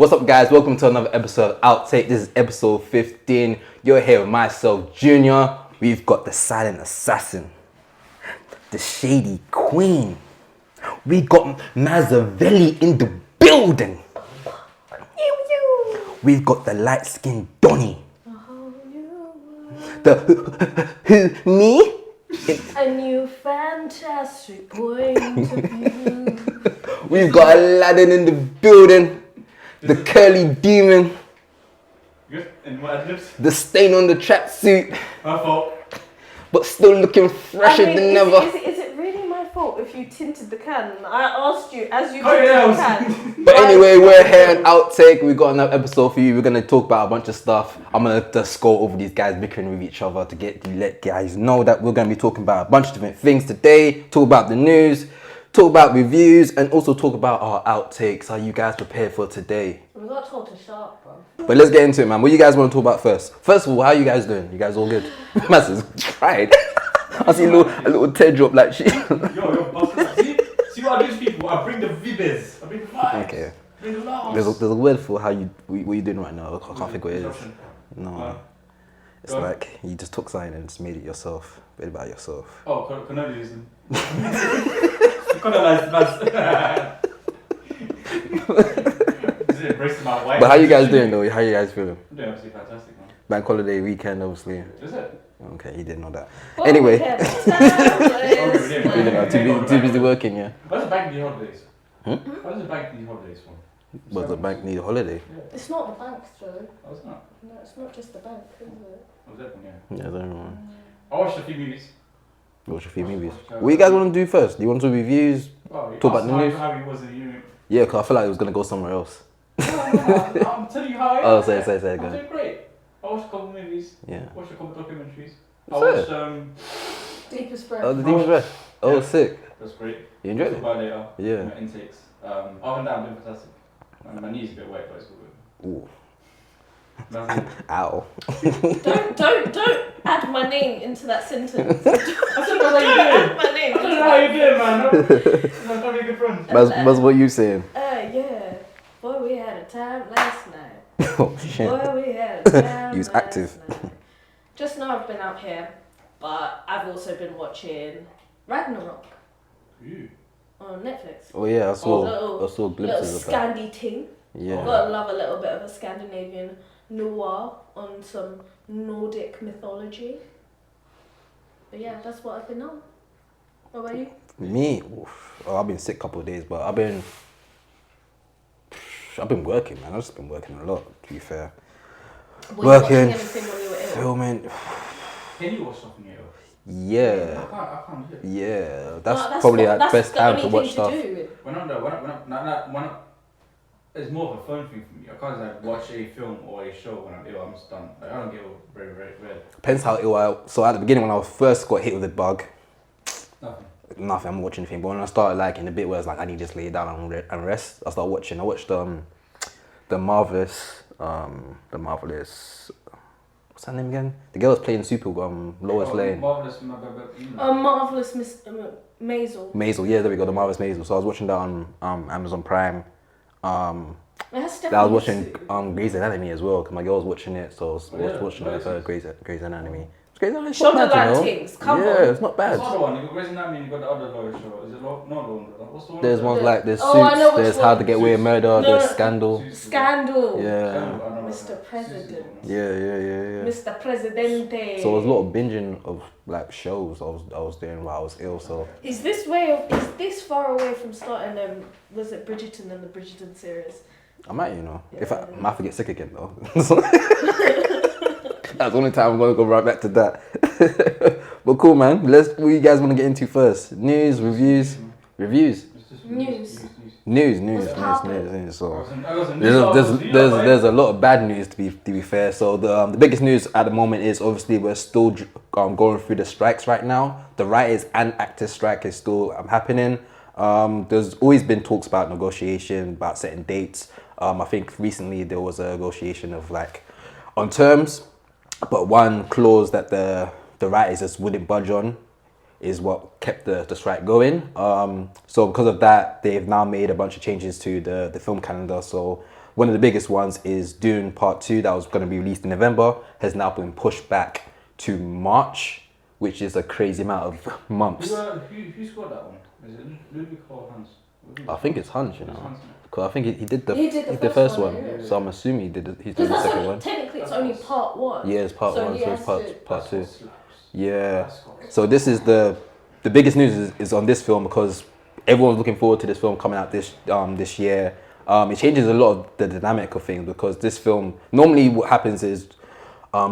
What's up, guys? Welcome to another episode of Outtake. This is episode 15. You're here with myself, Junior. We've got the silent assassin, the shady queen. We got Maisel in the building. We've got the light-skinned Donnie. The me? A new fantastic point of view. We've got Aladdin in the building. The curly demon. Good. And what adlibs? The stain on the tracksuit. My fault. But still looking fresher than ever. Is it really my fault if you tinted the can? I asked you as you Oh, tinted yeah, the can. But anyway, we're here in Outtake. We've got another episode for you. We're gonna talk about a bunch of stuff. I'm gonna just go over these guys bickering with each other to let guys know that we're gonna be talking about a bunch of different things today. Talk about the news, talk about reviews, and also talk about our outtakes. Are you guys prepared for today? We got told to shut up, bro. But let's get into it, man. What do you guys want to talk about first? First of all, how you guys doing? You guys all good? Masses cried. I see a little teardrop like shit. Yo, bastard. See what I do to people? I bring the vibes. I bring the vibes. Okay. Bring the love. There's a word for what you doing right now. I can't think what it is. No. It's like you just took something and just made it yourself. Made it about yourself. Oh, colonialism. Colonized man. Is it embracing my wife? But how you guys doing though? How you guys feeling? I'm doing absolutely fantastic, man. Bank holiday weekend, obviously. Is it? Okay, you didn't know that. Oh, Anyway. yeah. Too busy working, yeah. Why does the bank need holidays? Hmm? Why does the bank need holidays for? But the bank need a holiday. Yeah. It's not the bank, Joe. Oh, it's not. No, it's not just the bank, is it? Oh, is that one? Yeah. Yeah, I don't know. I watched a few movies. Watch a few movies. What you guys want to do first? Do you want to do reviews? Oh, Talk about the news? How he was in the unit. Yeah, because I feel like it was going to go somewhere else. I'm telling you how I am. Oh, say, I'm go. doing great. I watched a couple movies. Yeah. Watched a couple documentaries. I What's watched Deepest breath. Oh, the Demon's Breath. Oh, Yeah. sick. That's great. You enjoyed Talk it? about it later. Yeah. My intakes. Up and down, doing fantastic. My knee's a bit wet, but it's all Ooh. good. That's it. Ow. Don't add my name into that sentence. I said that's how you doing. My name. I don't know how you doing, man. I'm probably a good friend. That's what you saying. Yeah. Boy, we had a time last night. Oh, shit. Boy, we had a time You was last active. night. Just now I've been out here, but I've also been watching Ragnarok Ooh. on Netflix. Oh, yeah, I saw Little glimpses of that. Scandi ting. Yeah. Gotta love a little bit of a Scandinavian noir on some Nordic mythology. But yeah, that's what I've been on. What about you? Me? Oof. Oh, I've been sick a couple of days, but I've been working, man. I've just been working a lot, to be fair. Were you Working, watching anything when you were ill? filming. Can you watch something here? Yeah. I can't do it. Yeah. That's No, probably what- the that's best the time only to watch thing stuff. do. When I'm, it's more of a phone thing for me. I can't like watch a film or a show when I'm ill. I'm just done. Like, I don't get ill very, very rarely. Depends how ill I. So at the beginning, when I first got hit with the bug, Nothing. I'm not watching anything. But when I started like in the bit where it's like I need to just lay down and rest, I started watching. I watched the marvelous. What's her name again? The girl that's playing Super Lois Lane. Marvelous. Marvelous Miss Maisel. Maisel, yeah, there we go. The marvelous Maisel. So I was watching that on Amazon Prime. That's I was watching Grey's Anatomy as well because my girl was watching it, so I was watching it with her. Grey's Anatomy. Grey's Anatomy. It's not bad, you know? Things, come yeah, on. it's not What's bad. the other one? You got Grey's Anatomy and you got the other lawyer show. Is it not the one? What's the one? There's ones like there's Oh, I know Suits, which there's one. How to Get Away with Murder, No, there's no. Scandal. Scandal. Yeah. Mr. President. Yeah. Mr. Presidente. So it was a lot of binging of like shows I was doing while I was ill. So Is this far away from starting was it Bridgerton and the Bridgerton series? I might, you know, if I Yeah. might get sick again though. That's the only time I'm gonna go right back to that. But cool, man. What do you guys want to get into first? News, reviews. News. So there's a lot of bad news to be fair. So the biggest news at the moment is obviously we're still going through the strikes right now. The writers and actors strike is still happening. There's always been talks about negotiation, about setting dates. I think recently there was a negotiation of like on terms, but one clause that the writers just wouldn't budge on is what kept the strike going. So because of that, they've now made a bunch of changes to the film calendar. So one of the biggest ones is Dune Part 2 that was going to be released in November, has now been pushed back to March, which is a crazy amount of months. Who scored that one? Is it Ludwig or Hans? I think it's Hans, you know. Because I think he did the first one, yeah. so I'm assuming he's doing Because the second one. technically it's only part 1. Yeah, it's part 1, he so has it's part 2. Slaps. Yeah. So this is the biggest news is on this film because everyone's looking forward to this film coming out this year. It changes a lot of the dynamic of things because this film, normally what happens is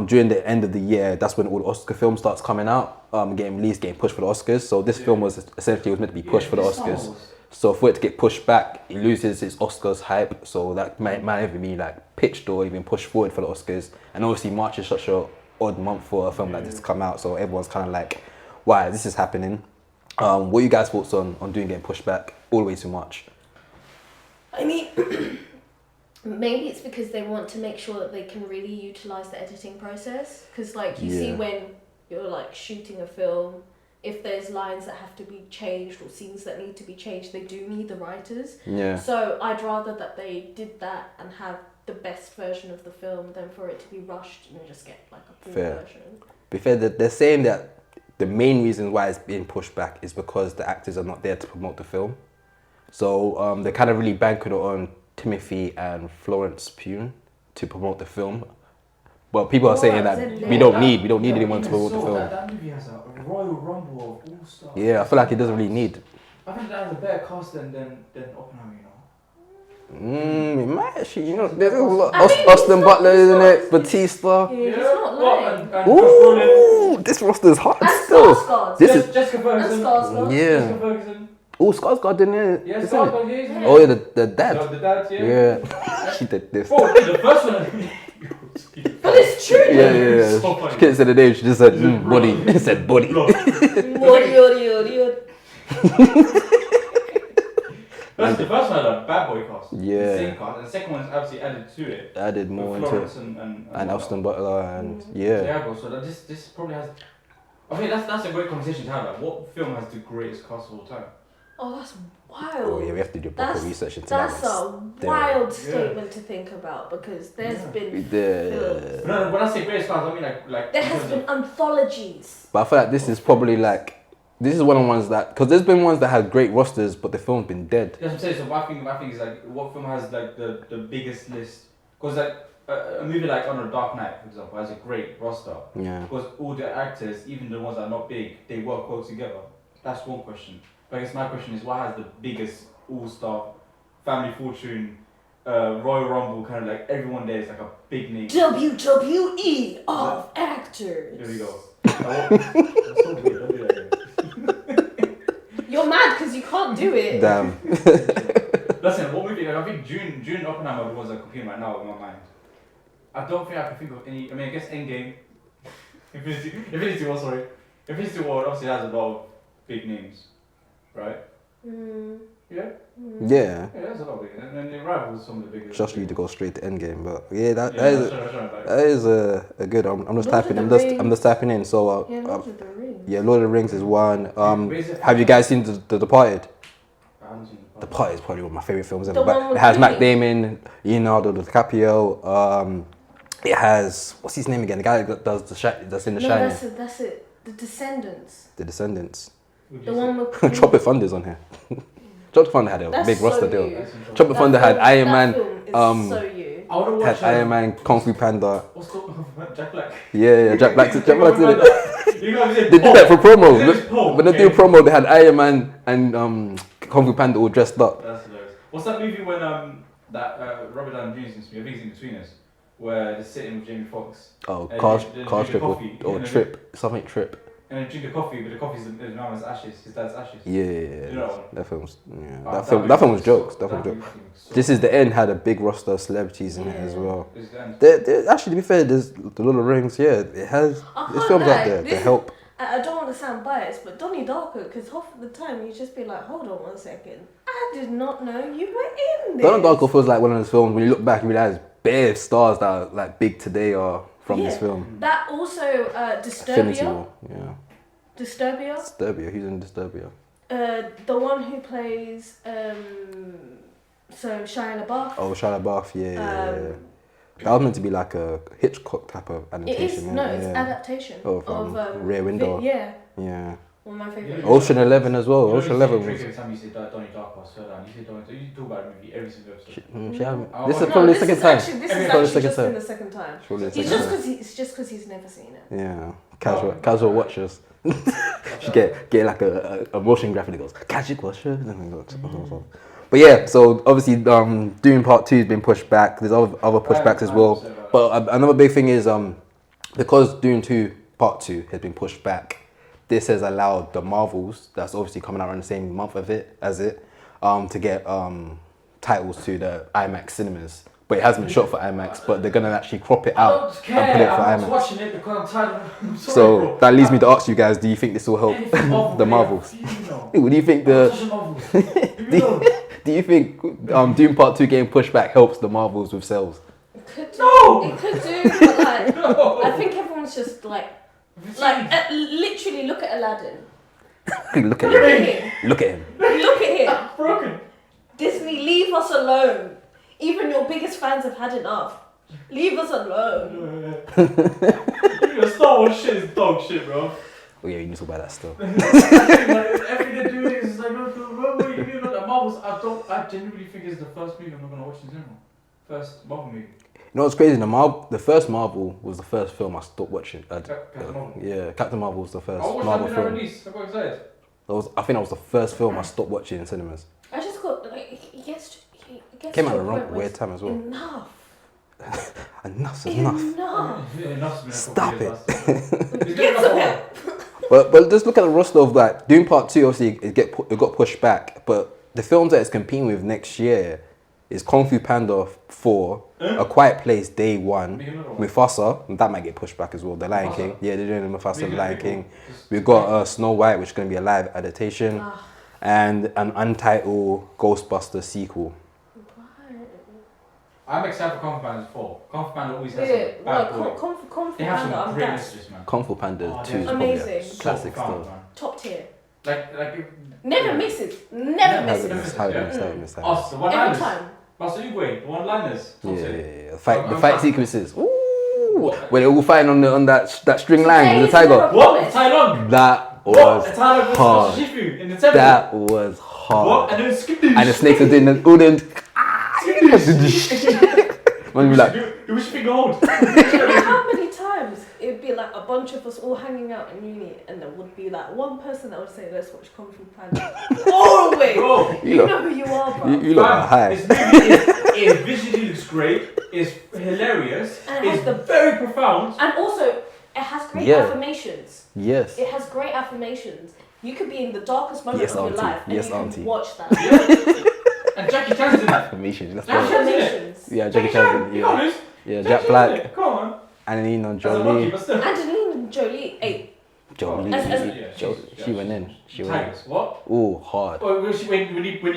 during the end of the year, that's when all the Oscar films starts coming out, getting released, getting pushed for the Oscars. So this film was essentially meant to be pushed for the Oscars. So for it to get pushed back, it loses its Oscars hype. So that might even be like pitched or even pushed forward for the Oscars. And obviously March is such a odd month for a film like this to come out. So everyone's kind of like, why this is happening? What are you guys' thoughts on doing getting pushed back all the way to March? I mean, maybe it's because they want to make sure that they can really utilize the editing process. Because like you see when you're like shooting a film, if there's lines that have to be changed or scenes that need to be changed, they do need the writers. Yeah. So I'd rather that they did that and have the best version of the film than for it to be rushed and just get like a poor version. Be fair, they're saying that the main reason why it's being pushed back is because the actors are not there to promote the film. So they're kind of really banking on Timothy and Florence Pugh to promote the film. But people are saying that we don't need anyone to promote the film. That movie has a Royal Rumble of all stars. Yeah, I feel like it doesn't really need. I think that has a better cast than Oppenheimer, you know. It might actually, you know, there's a lot. Austin Butler, isn't it? Batista. Yeah, he's not lying. And Ooh, this roster's hot still. Skarsgård. This is Jessica Ferguson. yeah. Jessica Ferguson. Oh, Skarsgård in it. Yeah, isn't it? Skarsgård, yeah. Oh yeah, the dad. No, the dad, yeah. Yeah, she did this. Bro, the first one. But it's true. Yeah. So funny. She couldn't say the name. She just said body. It said body. That's the first one had a bad boy cast. Yeah. The same cast. And the second one's obviously added to it. Added more With into Florence it. and Austin Butler and Yeah, bro. So that this probably has. I think that's a great conversation to have. Like, what film has the greatest cast of all time? Oh, that's wild. Oh yeah, we have to do proper research into That's that. a wild statement to think about because there's been films. No, when I say greatest cast, I mean like There has been anthologies. But I feel like this is probably like this is one of the ones that because there's been ones that had great rosters, but the film's been dead. That's what I'm saying. So my thing is like, what film has like the biggest list? Because like a movie like on a Dark Knight, for example, has a great roster. Yeah. Because all the actors, even the ones that are not big, they work well together. That's one question. But I guess my question is, why has the biggest all-star, Family Fortune, Royal Rumble, kind of like everyone there is like a big name? WWE of actors. There we go. That's so weird. Don't do that. You're mad because you can't do it. Damn. Listen, what movie? Like, I think Dune and Oppenheimer are the ones that are competing right now in my mind. I don't think I can think of any. I mean, I guess Endgame, Infinity War. Sorry, Infinity War obviously has a lot of big names, right? Yeah. Yeah. Yeah, that's a lot of big. And then it rivals some of the biggest. Just need to go straight to Endgame, but yeah, that is a good. I'm just Lord typing. of the I'm just typing in. So Yeah, Lord of the Rings. yeah, Lord of the Rings is one. Have you guys seen the Departed? I haven't seen The Departed is probably one of my favorite films The ever. one But with it has Matt Clooney. Damon, Leonardo DiCaprio. It has what's his name again? The guy that does that's in The No, Shining. that's it. The Descendants. The Descendants. The one with Tropic Thunder's on here. Tropic Thunder had a That's big so roster deal. you. Tropic Thunder had Iron Man. Film is so you. I want to watch Had Iron Man, Kung Fu Panda. What's called Jack Black? Yeah, Jack Black's in it. You know, They did that for promo. Paul, When they do promo, they had Iron Man and Kung Fu Panda all dressed up. That's hilarious. What's that movie when that Robert Downey Jr. seems to be? I think it's In Between Us, where they're sitting with Jamie Foxx. Oh, And car they trip drink coffee, or and then trip, something trip. And then drink the coffee, but the coffee's his mama's ashes, his dad's ashes. Yeah, You know. that film's yeah. Oh, That film was jokes. That film was movie jokes. was so This is the end had a big roster of celebrities in it as Yeah. well. This is the end. There actually, to be fair, there's the Lord of the Rings. Yeah, it has. I This can't film's lie, out there. The this- Help. I don't want to sound biased, but Donnie Darko, because half of the time you just be like, hold on 1 second. I did not know you were in this. Donnie Darko feels like one of those films when you look back, you realize bare stars that are like big today are from this film. That also, Infinity Disturbia. War. Yeah. Disturbia. Who's in Disturbia? The one who plays So Shia LaBeouf. Oh, Shia LaBeouf, yeah. That was meant to be like a Hitchcock type of It adaptation. is, no, it's adaptation of Rear Window. Yeah. Yeah. One of my favourite. Ocean 11 as well. Ocean 11 was... Every time you say Donnie Darko, I swear down. You say Donnie Darko, you talk about the movie every single episode. This is probably the second time. This is actually just been the second time. It's just because he's never seen it. Yeah. Casual watchers. She get like a motion graphic that goes, casual watchers. But yeah, so obviously Dune Part 2 has been pushed back. There's other pushbacks as well. But another big thing is because Dune 2 Part 2 has been pushed back, this has allowed the Marvels, that's obviously coming out around the same month to get titles to the IMAX cinemas. But it hasn't been shot for IMAX, but they're gonna actually crop it out and put it for IMAX. I'm watching it because I'm tired. I'm sorry, So bro. that leads me to ask you guys: do you think this will help the Marvels? What do you think do you think Dune Part 2 getting pushed back helps the Marvels with sales? It could do. It could do, but like, I think everyone's just like literally look at Aladdin. Look at him. Look at him. Broken. Disney, leave us alone. Even your biggest fans have had enough. Leave us alone. Your Star Wars shit is dog shit, bro. Oh yeah, you need to talk about that still. Everything they do is like, what you mean about the Marvels? I genuinely think it's the first movie I'm not gonna watch in cinema. First Marvel movie. You know what's crazy? The first Marvel was the first film I stopped watching. Captain Marvel. Yeah, Captain Marvel was the first I watched Marvel that when film. I released. I got excited. I think that was the first film I stopped watching in cinemas. I just got like he gets Came to out a at the wrong point where weird it's time as well. Enough. Enough's enough. Enough. Stop it. Get some help. But just look at the roster of that. Dune Part 2 obviously it got pushed back, but the films that it's competing with next year is Kung Fu Panda 4, A Quiet Place Day 1, Mufasa, and that might get pushed back as well. The Lion King, yeah, they're doing the Mufasa, The Lion King. We've got Snow White, which is going to be a live adaptation, and an untitled Ghostbusters sequel. I'm excited for Kung Fu Panda 4. Kung Fu Panda always has a bad boy. Kung Fu They have Panda, some great messages, man. Kung Fu Panda 2 is probably a amazing. classic So fun, still. man. top tier. Like Never misses. Never misses. Us, the Every one-liners. time. Master Uguay, the one-liners. Yeah. The fight sequences. Ooh, when they all fighting on that string line with the tiger. What? Tai Lung? That What? was Tai Lung hard. versus Shifu in the temple? That was hard. What? And then Skip And the snakes are doing the Man, be like, it was big old. How many times it'd be like a bunch of us all hanging out in uni, and there would be like one person that would say, "Let's watch Kung Fu Panda." All the way. Bro, you know who you are, bro. you look high. This movie is visually looks great. It's hilarious. And it has It's very profound. And also, it has great Yeah. affirmations. Yes. It has great affirmations. You could be in the darkest moment Yes, of your auntie. life, and Yes, you can auntie. watch that. And Jackie Chan's in that. Affirmation. Let's Jackie go. Chan's in it. Affirmations. Yeah, Jackie Chan. Be Yeah, honest. yeah. Jackie Jack Chan's Black, in it. Come on. Angelina As a monkey, Jolie. but still. Angelina Jolie, hey, She went in. She went in. Tigers. What? Oh, hard. Oh, when he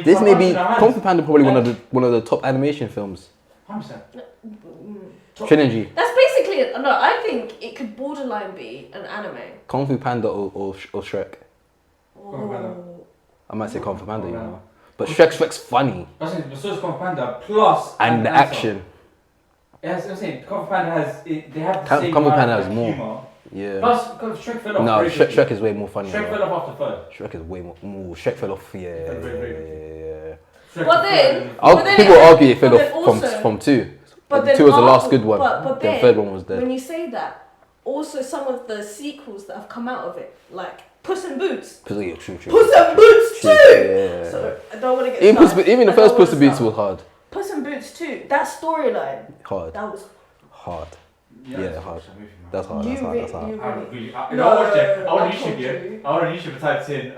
This may be punches in her Kung hands. Fu Panda probably one of the top animation films. 100%. Trilogy. that's basically it. No, I think it could borderline be an anime. Kung Fu Panda or Shrek. Kung Fu Panda. I might say Kung Fu Panda, you know. But Shrek's funny. That's it. So is Kung Fu Panda plus And the action. Yes, I'm saying Kung Fu Panda has. They have the Kung same Fu amount Panda of has more. humor. Yeah. Plus, because Shrek fell off. No, very quickly. Shrek is way more funny. Shrek fell off after third. Shrek is way more. Ooh, Shrek fell off. Yeah. Shrek But fell then- off. But then People it- argue it fell but then off also- from 2. But then 2 was the last after- good one. But The then, third one was dead. when you say that, also some of the sequels that have come out of it, like Puss in Boots. Yeah, true. Puss in Boots 2! Yeah. So, I don't want to get Even started. the I first don't Puss in wanna Boots start. was hard. Puss in Boots 2, that storyline, Hard. that was... Hard. Yeah, Yeah, that's hard. a movie, man. That's hard. You That's hard. really- That's hard. you I really- really, I No, watched it. I I want told YouTube, yeah. you. I want YouTube typed in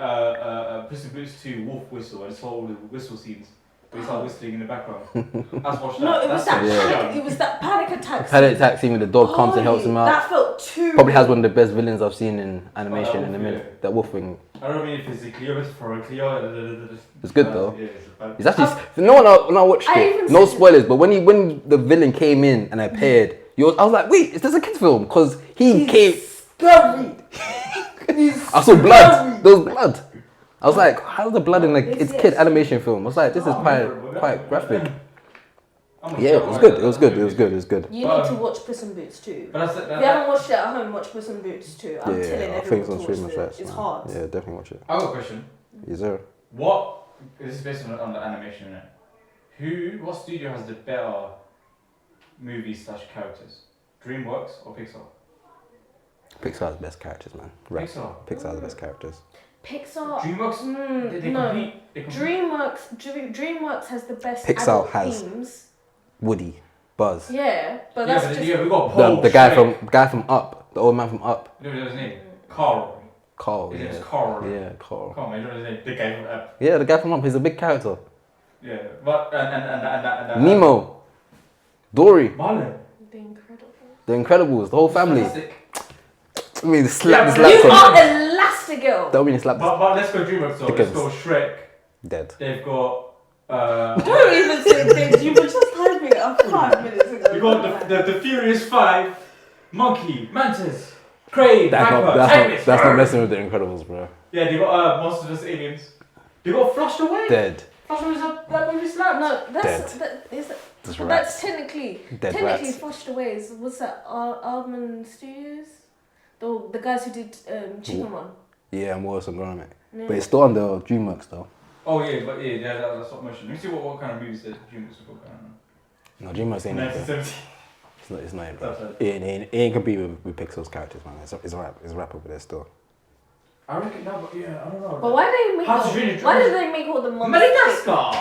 Puss in Boots 2 Wolf Whistle and saw all the whistle scenes. But he started whistling in the background. That's watched that. No, it was that Yeah. panic, it was that panic attack. Panic attack scene when the dog comes and helps him out. That felt too... Probably has one of the best villains I've seen in animation in a Wolf, minute. That wolf thing. I don't mean physically or metaphorically or... It's good though. Yeah, it's a bad... It's actually when I watched I it. even No said- spoilers, but when the villain came in and appeared, I was like, wait, is this a kids film? Because he came. Scary. I saw blood. There was blood. I was like, how's the blood in This it's is- kid animation film? I was like, this is Oh, quite graphic. I'm Yeah, it was good. It was good. It was good. It was good. You need to watch Puss in Boots too. But If you haven't watched it at home, watch Puss in Boots too. I'm telling Yeah, I everyone think it's to on watch streaming it. sites. It's man. hard. Yeah, definitely watch it. I got a question. Is there? What this is based on the animation, innit? What studio has the better movies / characters? DreamWorks or Pixar? Pixar's best characters, man. Right. Pixar. Pixar's best characters. Pixar. DreamWorks. They no. compete. They compete. DreamWorks has the best Pixar adult has- themes. Woody, Buzz. Yeah, but Yeah, that's but just. yeah, we got Paul. The guy from Up, the old man from Up. You know his name? Carl. Carl. His Yeah. name's Carl. Yeah, Carl. Come on, man, you know his name? The guy from Up. Yeah, the guy from Up. He's a big character. Yeah, but and Nemo, Dory, Marlon. The Incredible. The Incredibles, the whole family. Fantastic. I mean, slap this Yeah, You laptop. are Elastigirl. Don't mean slap this. But let's go DreamWorks though. Let's Dickens. go Shrek. Dead. They've got Don't even say things. You were just typing it up 5 minutes ago. you got the Furious Five, Monkey, Mantis, Crane, Viper, That's not Tigress. messing with the Incredibles, bro. Yeah, they got Monsters vs Aliens. They got Flushed Away. Dead. Flushed Away that movie slaps. No, that's Dead. that's Just that's rats. technically Dead rats. Flushed Away. What's that? Almond Studios, the guys who did Chicken Run. Yeah, more some grommet. Yeah. But it's still on the DreamWorks though. Oh yeah, but yeah, that's stop motion. Let me see what kind of movies that DreamWorks have got going on. No, DreamWorks ain't it. 1970. It's not it, bro. That's right. It ain't compete with Pixar's characters, man. It's a rap over there still. I reckon no, but yeah, I don't know. But why do they make? How to really Why do they make all the monsters? Madagascar.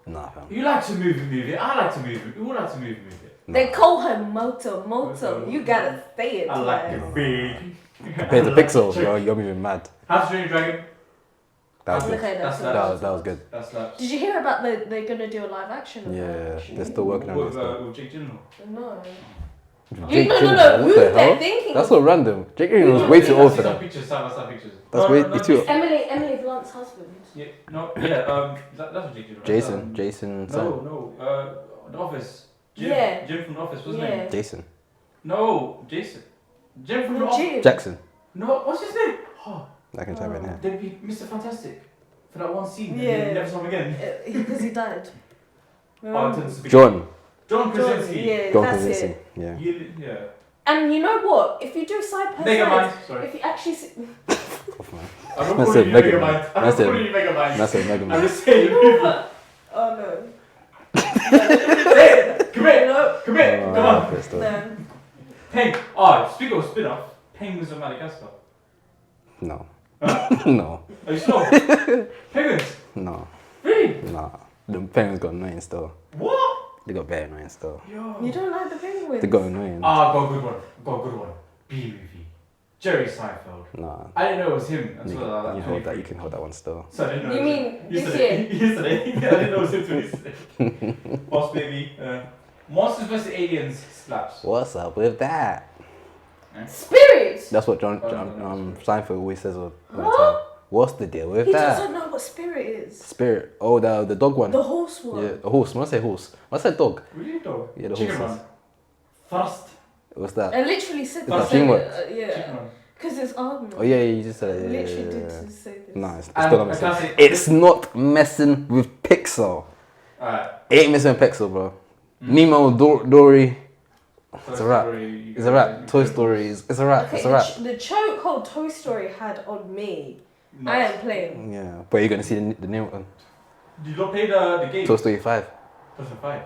Nah, fam. You like to move it. I like to move it. We all like to move it. They call her Moto. You gotta say it. I like twice. it big. Compared to Pixar, you're moving mad. How to Train Your Dragon. That was Okay, good. that's That was good. That's that. Did you hear about they're gonna do a live action? Of that, Yeah, actually? they're still working on it. still. With Jake Gyllenhaal. No. Jake no. Gyllenhaal, Who what the they're hell? thinking? That's so random. Jake Gyllenhaal was way too old for Some that. pictures, side by side pictures. That's way too. Emily Blunt's husband. Yeah, that's what Jake Gyllenhaal. Jason. The Office. Jim. Yeah. Jim from The Office. What's his Yeah. name? Jason. No, Jason. Jim from The Office. Jim. Jackson. No, what's his name? Oh, I can type it in here. they'd be Mr. Fantastic for that one scene. Yeah. And never saw him again. Because he died. Oh, it turns to be John John Krasinski. Yeah, John that's Krasinski. it. Yeah. Yeah. And you know what? If you do side by Megamind. side, Sorry. if you actually see, Off, man. I don't That's call it, you Megamind. Megamind. I don't That's it. call you Megamind. That's a Mega I'm Man. just saying the movie. oh no, Commit. no, Commit. Come on. Crystal. no. Peng. Oh, speaking of spin-off, Penguins of Madagascar. No. Huh? No. Are you sure? Penguins? No. Really? Nah. The penguins got annoying still. What? They got very annoying still. Yo. You don't like the penguins? They got annoying. Ah, got a good one. Got a good one. B-movie. Jerry Seinfeld. Nah. I didn't know it was him You until can, like you hold that. You can hold that one still. So I didn't know. You it was mean him. this yesterday? Yesterday. I didn't know it was him till yesterday. Boss baby. Monsters vs Aliens slaps. What's up with that? Spirits. That's what John Seinfeld always says all the time. What's the deal with He that? doesn't know what spirit is. Spirit. Oh, the dog one. The horse one. Yeah, the horse. When I say horse, when I say dog, Really dog? Yeah, the Chicken horses. Run. First. what's that? I literally said Is this. that Dreamworks? Chicken Yeah. Run. Because it's Arnold. Oh yeah, you just said it. Yeah, Literally yeah, did yeah. just say this. No, it's And still not a messing. classic- It's not messing with Pixar. Alright. It ain't messing with Pixar, bro. Nemo, Dory. It's a wrap. It's a wrap. Toy Story. It's a wrap. Okay, It's a wrap. the chokehold Toy Story had on me. I am playing. Yeah, but you're gonna see the new one. Did you not play the game? Toy Story 5 Person 5.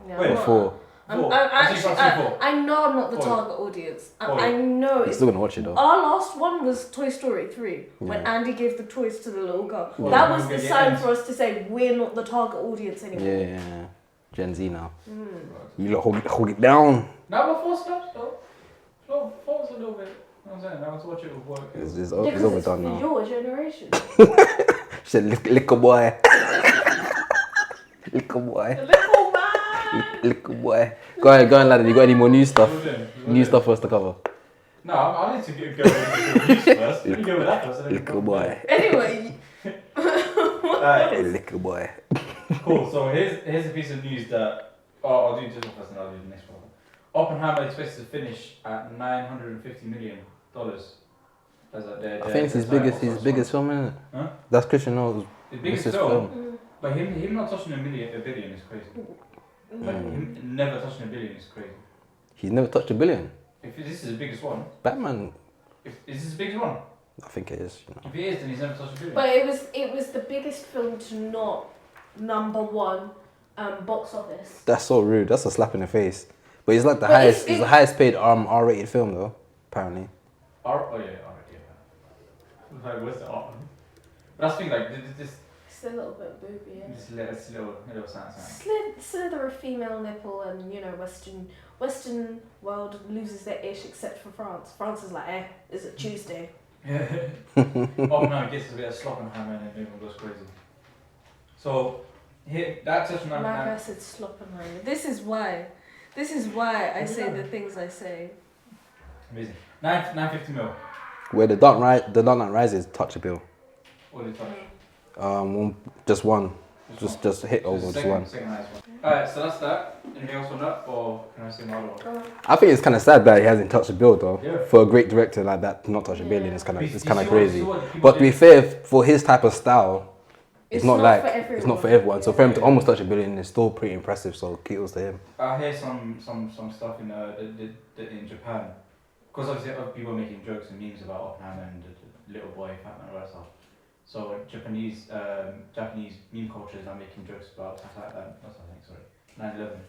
Yeah, Wait, I'm or not- 4. I'm Four. actually, I think I've seen four. I know I'm not the Four. target audience. Four. I know You're it's. still gonna watch it though. Our last one was Toy Story 3 when Yeah. Andy gave the toys to the little girl. Yeah. That was Yeah. the sign for us to say we're not the target audience anymore. Yeah, Gen Z now. Mm. You lot hold it down. Now before slaps though. So 4 was a little bit. You know what I'm saying? Now to watch it with work. It's Yeah, 'cause overdone it's for now. your generation. Shit, little boy. Little boy. Little man. Little boy. Go on, Aladdin. You got any more new stuff? What was it? New stuff for us to cover. No, I need to go with the news first. Let me go with that first. and then Little go- boy. Anyway, Alright, Little boy. cool. So here's a piece of news that. Oh, I'll do this one first and I'll do the next one. Oppenheimer expects to finish at $950 million. As a, I think it's his biggest film, isn't it? Huh? That's Christian Nolan's His biggest film. But him not touching a billion is crazy. Like him never touching a billion is crazy. He's never touched a billion. If this is the biggest one. Batman. Is this the biggest one? I think it is. You know. If it is, then he's never touched a billion. But it was the biggest film to not #1 box office. That's so rude. That's a slap in the face. But it's like the highest. It's the highest paid R-rated film though. Apparently. R. Like where's the R? But that's the thing. Like this. It's a little bit booby. Yeah. Just a little sound. Slither of female nipple, and Western world loses their ish except for France. France is like, is it Tuesday? Yeah. Oh no, it gets a bit of Sloppenheimer and everyone goes crazy. So, here, that touch on Like I said, Sloppenheimer. This is why I say the things I say. Amazing. 950 mil. Where the Dark Knight Rises touch a bill. What did it touch? Just one. Just hit over just one. Second highest one. Alright, so that's that. Anything else on that, or can I say my other one? I think it's kind of sad that he hasn't touched a bill though. Yeah. For a great director like that to not touch a billion, it's kind of crazy. But But to be fair, for his type of style, it's not for everyone. it's not for everyone. So for him to almost touch a billion is still pretty impressive. So kudos to him. I hear some stuff in in Japan, because obviously other people are making jokes and memes about Oppenheimer and the little boy Fat Man and all that stuff. So Japanese meme culture is now making jokes about stuff like that. That's I think 9/11,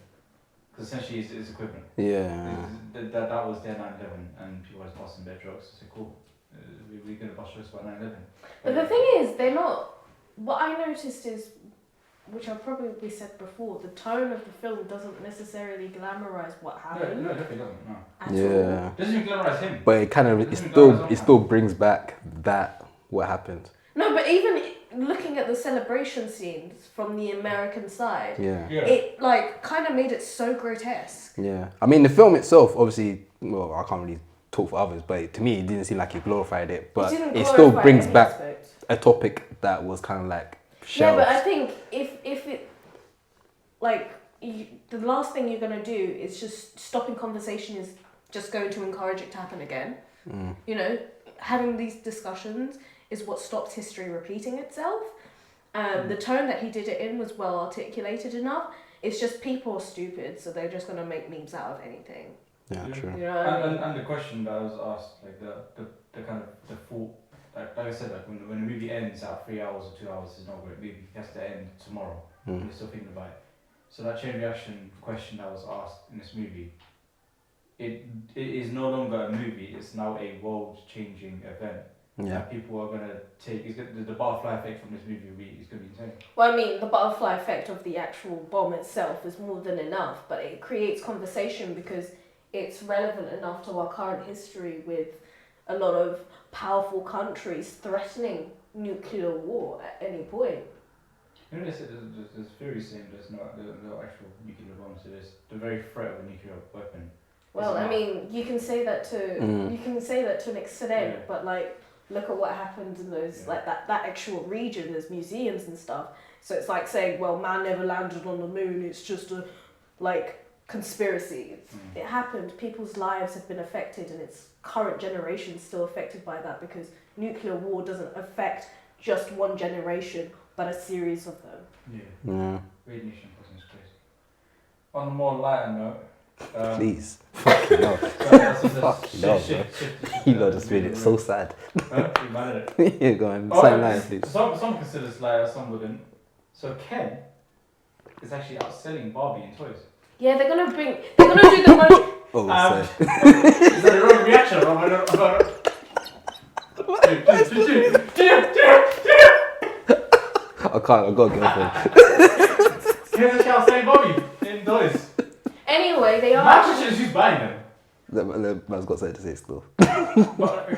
because essentially it's equivalent. Yeah. That was their 9/11, and people are busting their jokes. I said, cool, we're gonna bust jokes about 9/11. But the thing is, they're not. What I noticed is, which I've probably said before, the tone of the film doesn't necessarily glamorize what happened. No, it definitely doesn't. No. At Yeah. It doesn't even glamorize him. But it still brings back that what happened. No, but even looking at the celebration scenes from the American side, Yeah. it like kind of made it so grotesque. Yeah. I mean, the film itself, obviously, well, I can't really talk for others, but to me, it didn't seem like he glorified it. But it still brings back a topic that was kind of like shelved. Yeah, but I think if it, like, the last thing you're going to do is just stopping conversation is just going to encourage it to happen again. You know, having these discussions is what stops history repeating itself. The tone that he did it in was well articulated enough. It's just people are stupid, so they're just going to make memes out of anything. Yeah, true. You know what I mean? And the question that I was asked, like the kind of the thought, like I said, like when a movie ends at 3 hours or 2 hours, it's not a great movie. It has to end tomorrow. And you're still thinking about it. So that chain reaction question that was asked in this movie, it is no longer a movie. It's now a world-changing event. Yeah. That people are gonna take. The butterfly effect from this movie is gonna be insane. Well, I mean, the butterfly effect of the actual bomb itself is more than enough, but it creates conversation because it's relevant enough to our current history with a lot of powerful countries threatening nuclear war at any point. You know, there's theories saying there's no actual nuclear bombs. So there's the very threat of a nuclear weapon. Well, I mean, you can say that to an extent, but like, look at what happened in those like that actual region. There's museums and stuff. So it's like saying, well, man never landed on the moon. It's just a like conspiracy. It happened. People's lives have been affected, and its current generation still affected by that because nuclear war doesn't affect just one generation, but a series of them. Yeah. Radiation poisoning is crazy. On a more lighter note. Please. Fucking no. Fucking no, bro. You know, just made it so sad. Yeah, go on. Say lighter, please. Some consider this lighter, some wouldn't. So Ken is actually outselling Barbie in toys. Yeah, they're gonna do the most. Oh, sorry. Is that a wrong reaction? I can't, I've got a girlfriend. Ken's actually outselling Barbie in toys. Anyway, they are. Actually, who's buying them? That man's got something to say still. But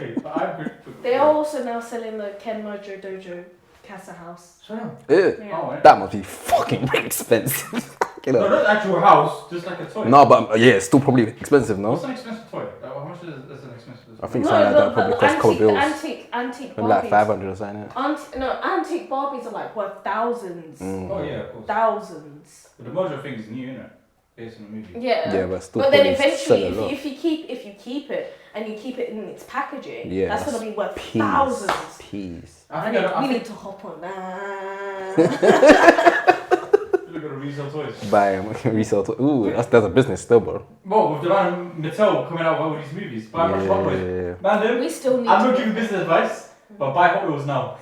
They are also now selling the Ken Mojo Dojo Casa House. Sure. Yeah. That must be fucking expensive. You know. No, not an actual house, just like a toy. No, but yeah, it's still probably expensive, no? What's an expensive toy? How much is an expensive toy? I think something like that probably costs a couple bills. Antique Maybe Barbies. like 500 or something. Antique Barbies are like worth thousands. Oh yeah, of course. Thousands. But the Mojo thing is new, isn't it? based on a movie. Yeah. Yeah, but still. But then probably sell eventually, a lot. if you keep it and you keep it in its packaging, Yeah, that's gonna be worth peas. thousands. Peas. We need to hop on that. We're gonna resell toys. Buy resell. Ooh, that's a business still, bro. Well, with the man Mattel coming out with all these movies, buy a bunch of Hot Toys. Man, them, We still need I'm to not get giving business advice, but buy Hot Wheels now.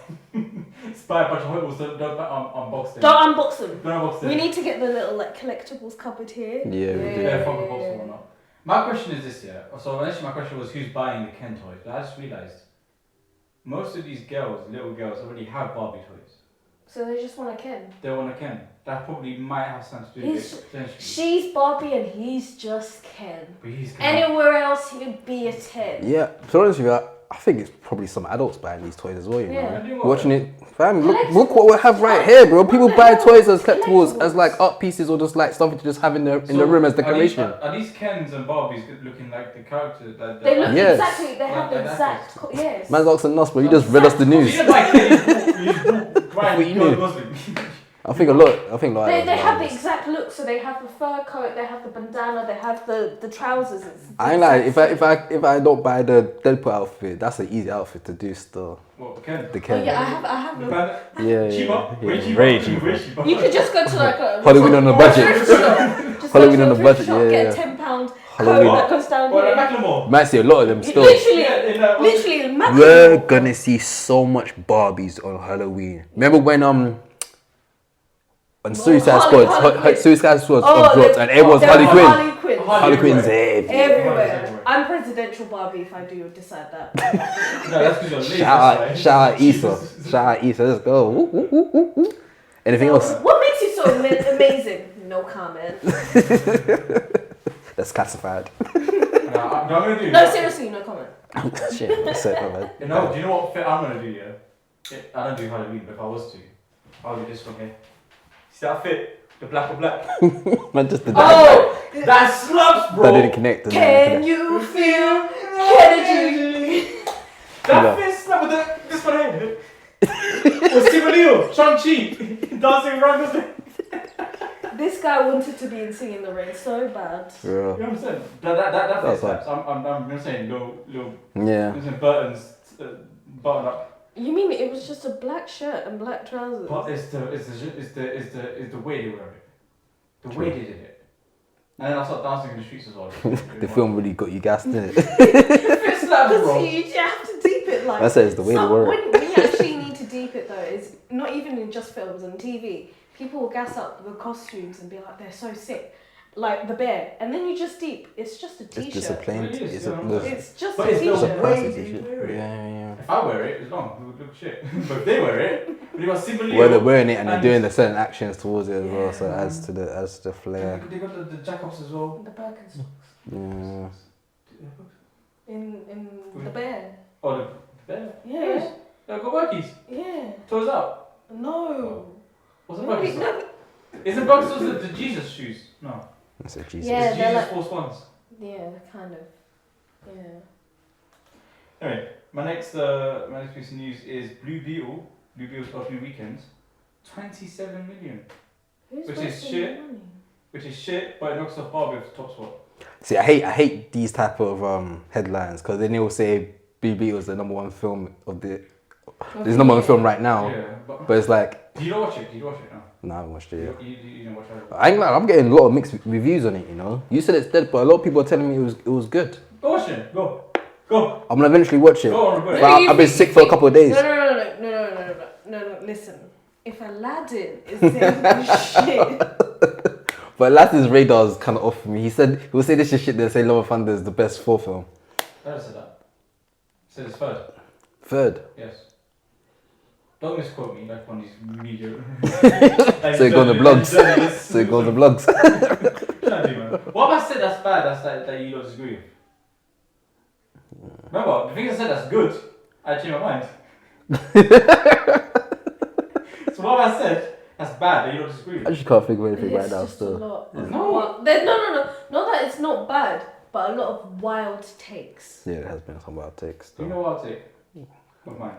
Just buy a bunch of Hot Wheels, don't unbox them. Don't unbox them. Don't unbox them. We need to get the little like collectibles cupboard here. Yeah, we do. Yeah, Funko Pops or whatnot. My question is this, yeah. So initially my question was who's buying the Ken toys, but I just realised most of these girls, little girls, already have Barbie toys. So they just want a Ken. They want a Ken. That probably might have something to do with it, potentially. She's Barbie and he's just Ken. But he's Ken. Anywhere else he'd be a 10. Yeah, to be honest with you, I think it's probably some adults buying these toys as well, you Yeah. know. Watching it, fam, look what we have right here, bro. People buy toys as collectibles, as like art pieces or just like something to just have in the room as decoration. Are these Kens and Barbies looking like the characters? They look Yes. exactly, they have the Like exact, yes. Man's asking us, bro. You just read us the news. You didn't buy Ken, you What you bought knew. Muslim. I think a lot. They have the exact look, so they have the fur coat, they have the bandana, they have the trousers. I ain't like if I don't buy the Deadpool outfit, that's an easy outfit to do still. What, Ken? The Oh Ken. yeah, I have The no. Panda? Yeah, Cheaper? Way cheaper? Very cheaper. Way cheaper. You could just go to like a Halloween on a budget. thrift shop. Just Halloween go to on a a thrift budget, shop, yeah, get yeah. a £10 coat Halloween. that goes down What, here. like Macklemore? Might see a lot of them still. Literally, We're gonna see so much Barbies on Halloween. Remember when on Suicide Squad, Suicide Squad dropped and everyone's Harley Quinn. Harley Quinn's Everywhere. I'm presidential Barbie if I do decide that. No, that's because you're lazy. Shout out Issa. Shout out Issa. Let's go. Woo, woo, woo, woo, woo. Anything else? What makes you so amazing? No comment. That's classified. I'm gonna do. No, seriously, no comment. Shit, that's it, man. You know, do you know what fit I'm gonna do? Yeah, I don't do Halloween, but if I was to, I would do this one here. See that fit? The black or black. Man, just the Oh, That slaps, bro. that didn't connect. can you feel energy? That No. fit slap with this one here. Or Simonio, Shang-Chi, dancing around the thing. This guy wanted to be in Singing in the Rain so bad. Bro. You know what I'm saying? That fit That's slaps. I'm saying little Yeah. buttons, button up. You mean it was just a black shirt and black trousers? But it's the way they wear it. The way they did it. And then I start dancing in the streets as well. The film really got you gassed, didn't it? Fit slaps, Because bro. you have to deep it like. I said it's the way to work. When you actually need to deep it though, is not even in just films and TV. People will gas up the costumes and be like, they're so sick. Like the bear. And then you just deep. It's just a t-shirt. It's just a plain. It is, It's yeah. It's just But a it's the t-shirt. way classic they t-shirt. wear it. Yeah. If I wear it, it's gone. It would look shit. But if they wear it, but you got Simonio. Well, they're wearing it and they're doing the certain actions towards it as well, so it Yeah. adds to the flair. They got the Jacobs as well. The Birkenstocks. Yeah. In the bear. Oh, the bear? Yeah. They've got workies. Yeah. Toes up. No. What's the No, Birkenstocks? no. Isn't Birkenstocks the Jesus shoes? No. That's a Jesus. Yeah, It's they're Jesus like- Force Ones. Yeah, kind of. Yeah. Anyway, my next piece of news is Blue Beetle. Blue Beetle's opening weekend. 27 million. Who's Which is wasting shit. their money? Which is shit, but it knocks off Barbie off the top spot. See, I hate these type of headlines because then they will say Blue Beetle is the number one film of the. It's number one film right now, Yeah, but but it's like, do you not watch it? Do you watch it? No. nah, I haven't watched it yet. You don't watch it. I ain't like, I'm getting a lot of mixed reviews on it, you know. You said it's dead, but a lot of people are telling me it was good. Go watch it. Go. I'm gonna eventually watch it. Go on, But go. I've been sick for a couple of days. No, listen. If Aladdin is saying this shit, But Aladdin's radar is kind of off for me. He will say this is shit, then say Love of Thunder is the best 4 film. I never said that. I said it's third. Third. Yes. Don't misquote me like on these media. So you go on the blogs. So you go on the blogs. What have I said that's bad? That's that you don't disagree with. Remember, the things I said that's good, I changed my mind. So what have I said that's bad that you don't disagree I with? just can't think of anything right it's now just a still. lot. No. No. Not that it's not bad, but a lot of wild takes. Yeah, it has been some wild takes. You know what I'll take? Of mine.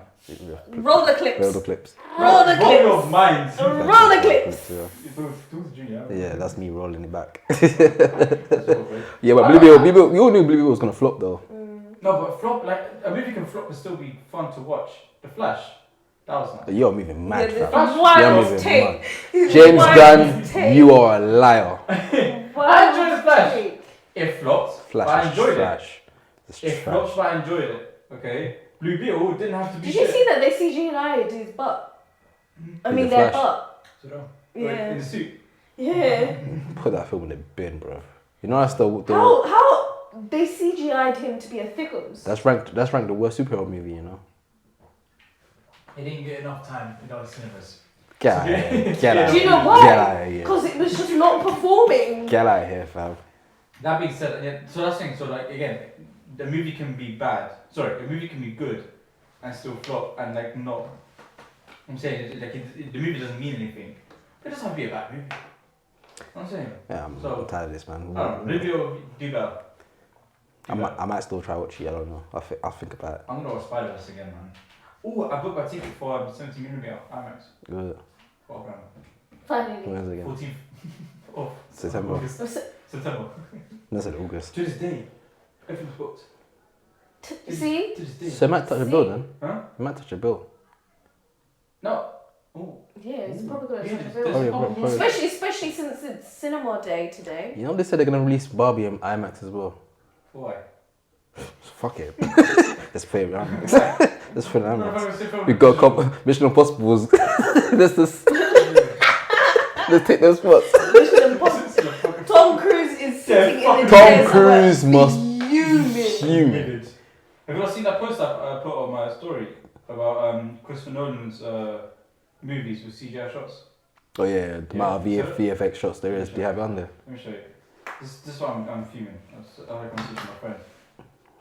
Roll the clips. Roll the clips. Roll the clips. of mine. Roll the clips. Yeah. It was Junior. Yeah, that's me rolling it back. That's all great. Yeah, but Blue Beetle, we all knew Blue Beetle was gonna flop though. No, but flop, like, a movie can flop and still be fun to watch. The Flash, that was nice. You're moving mad, Yeah, fam. wild You're moving take. mad. James Wild Gunn, take. you are a liar. I enjoyed the Flash. take. It flopped, but I Flash is enjoyed it. trash. It's It trash. flopped, but I enjoyed it. Okay? Blue Beetle didn't have to be Did you see that they CGI'd his butt? I In mean, the their Flash? butt. Yeah. In the suit. Yeah. Put that film in the bin, bro. You know that's the How they CGI'd him to be a thickums? that's ranked the worst superhero movie, you know. It didn't get enough time in other cinemas. Get out of here. Get out. Do you know Get why? out of here. Because it was just not performing. Get out of here, fam. That being said, yeah, so that's saying, so like, again, the movie can be bad. Sorry, the movie can be good and still flop and like not. I'm saying, like, the movie doesn't mean anything. It doesn't have to be a bad movie. I'm saying. Yeah, I'm So, tired of this, man. I don't know, maybe it'll do better. I might still try watch it. I don't know. I'll think about it. I'm gonna watch Spider-Verse again, man. Oh, I booked my ticket for 70mm IMAX. Good. For Oppenheimer. Finally. When's it again? 14th of September. August. September. That's in August. To this day, everything's booked. See? To this day. So it might touch a bill then. Huh? It might touch a bill. No. Oh. Yeah, it's probably going to Yeah, touch a there's- bill. Probably. Especially since it's cinema day today. You know they said they're gonna release Barbie in IMAX as well. Why? So fuck it. Let's play it with IMAX. Let's put it in IMAX. We got a couple Mission Impossibles. Let's take those spots. Mission Impossible. Tom Cruise is sitting in the Tom chair Cruise somewhere must fuming. Have you not seen that post I put on my story about Christopher Nolan's movies with CGI shots? Oh yeah, the amount of VFX shots there is. Do you have it on there? Let me show you. This is why I'm fuming. I had a conversation with my friend.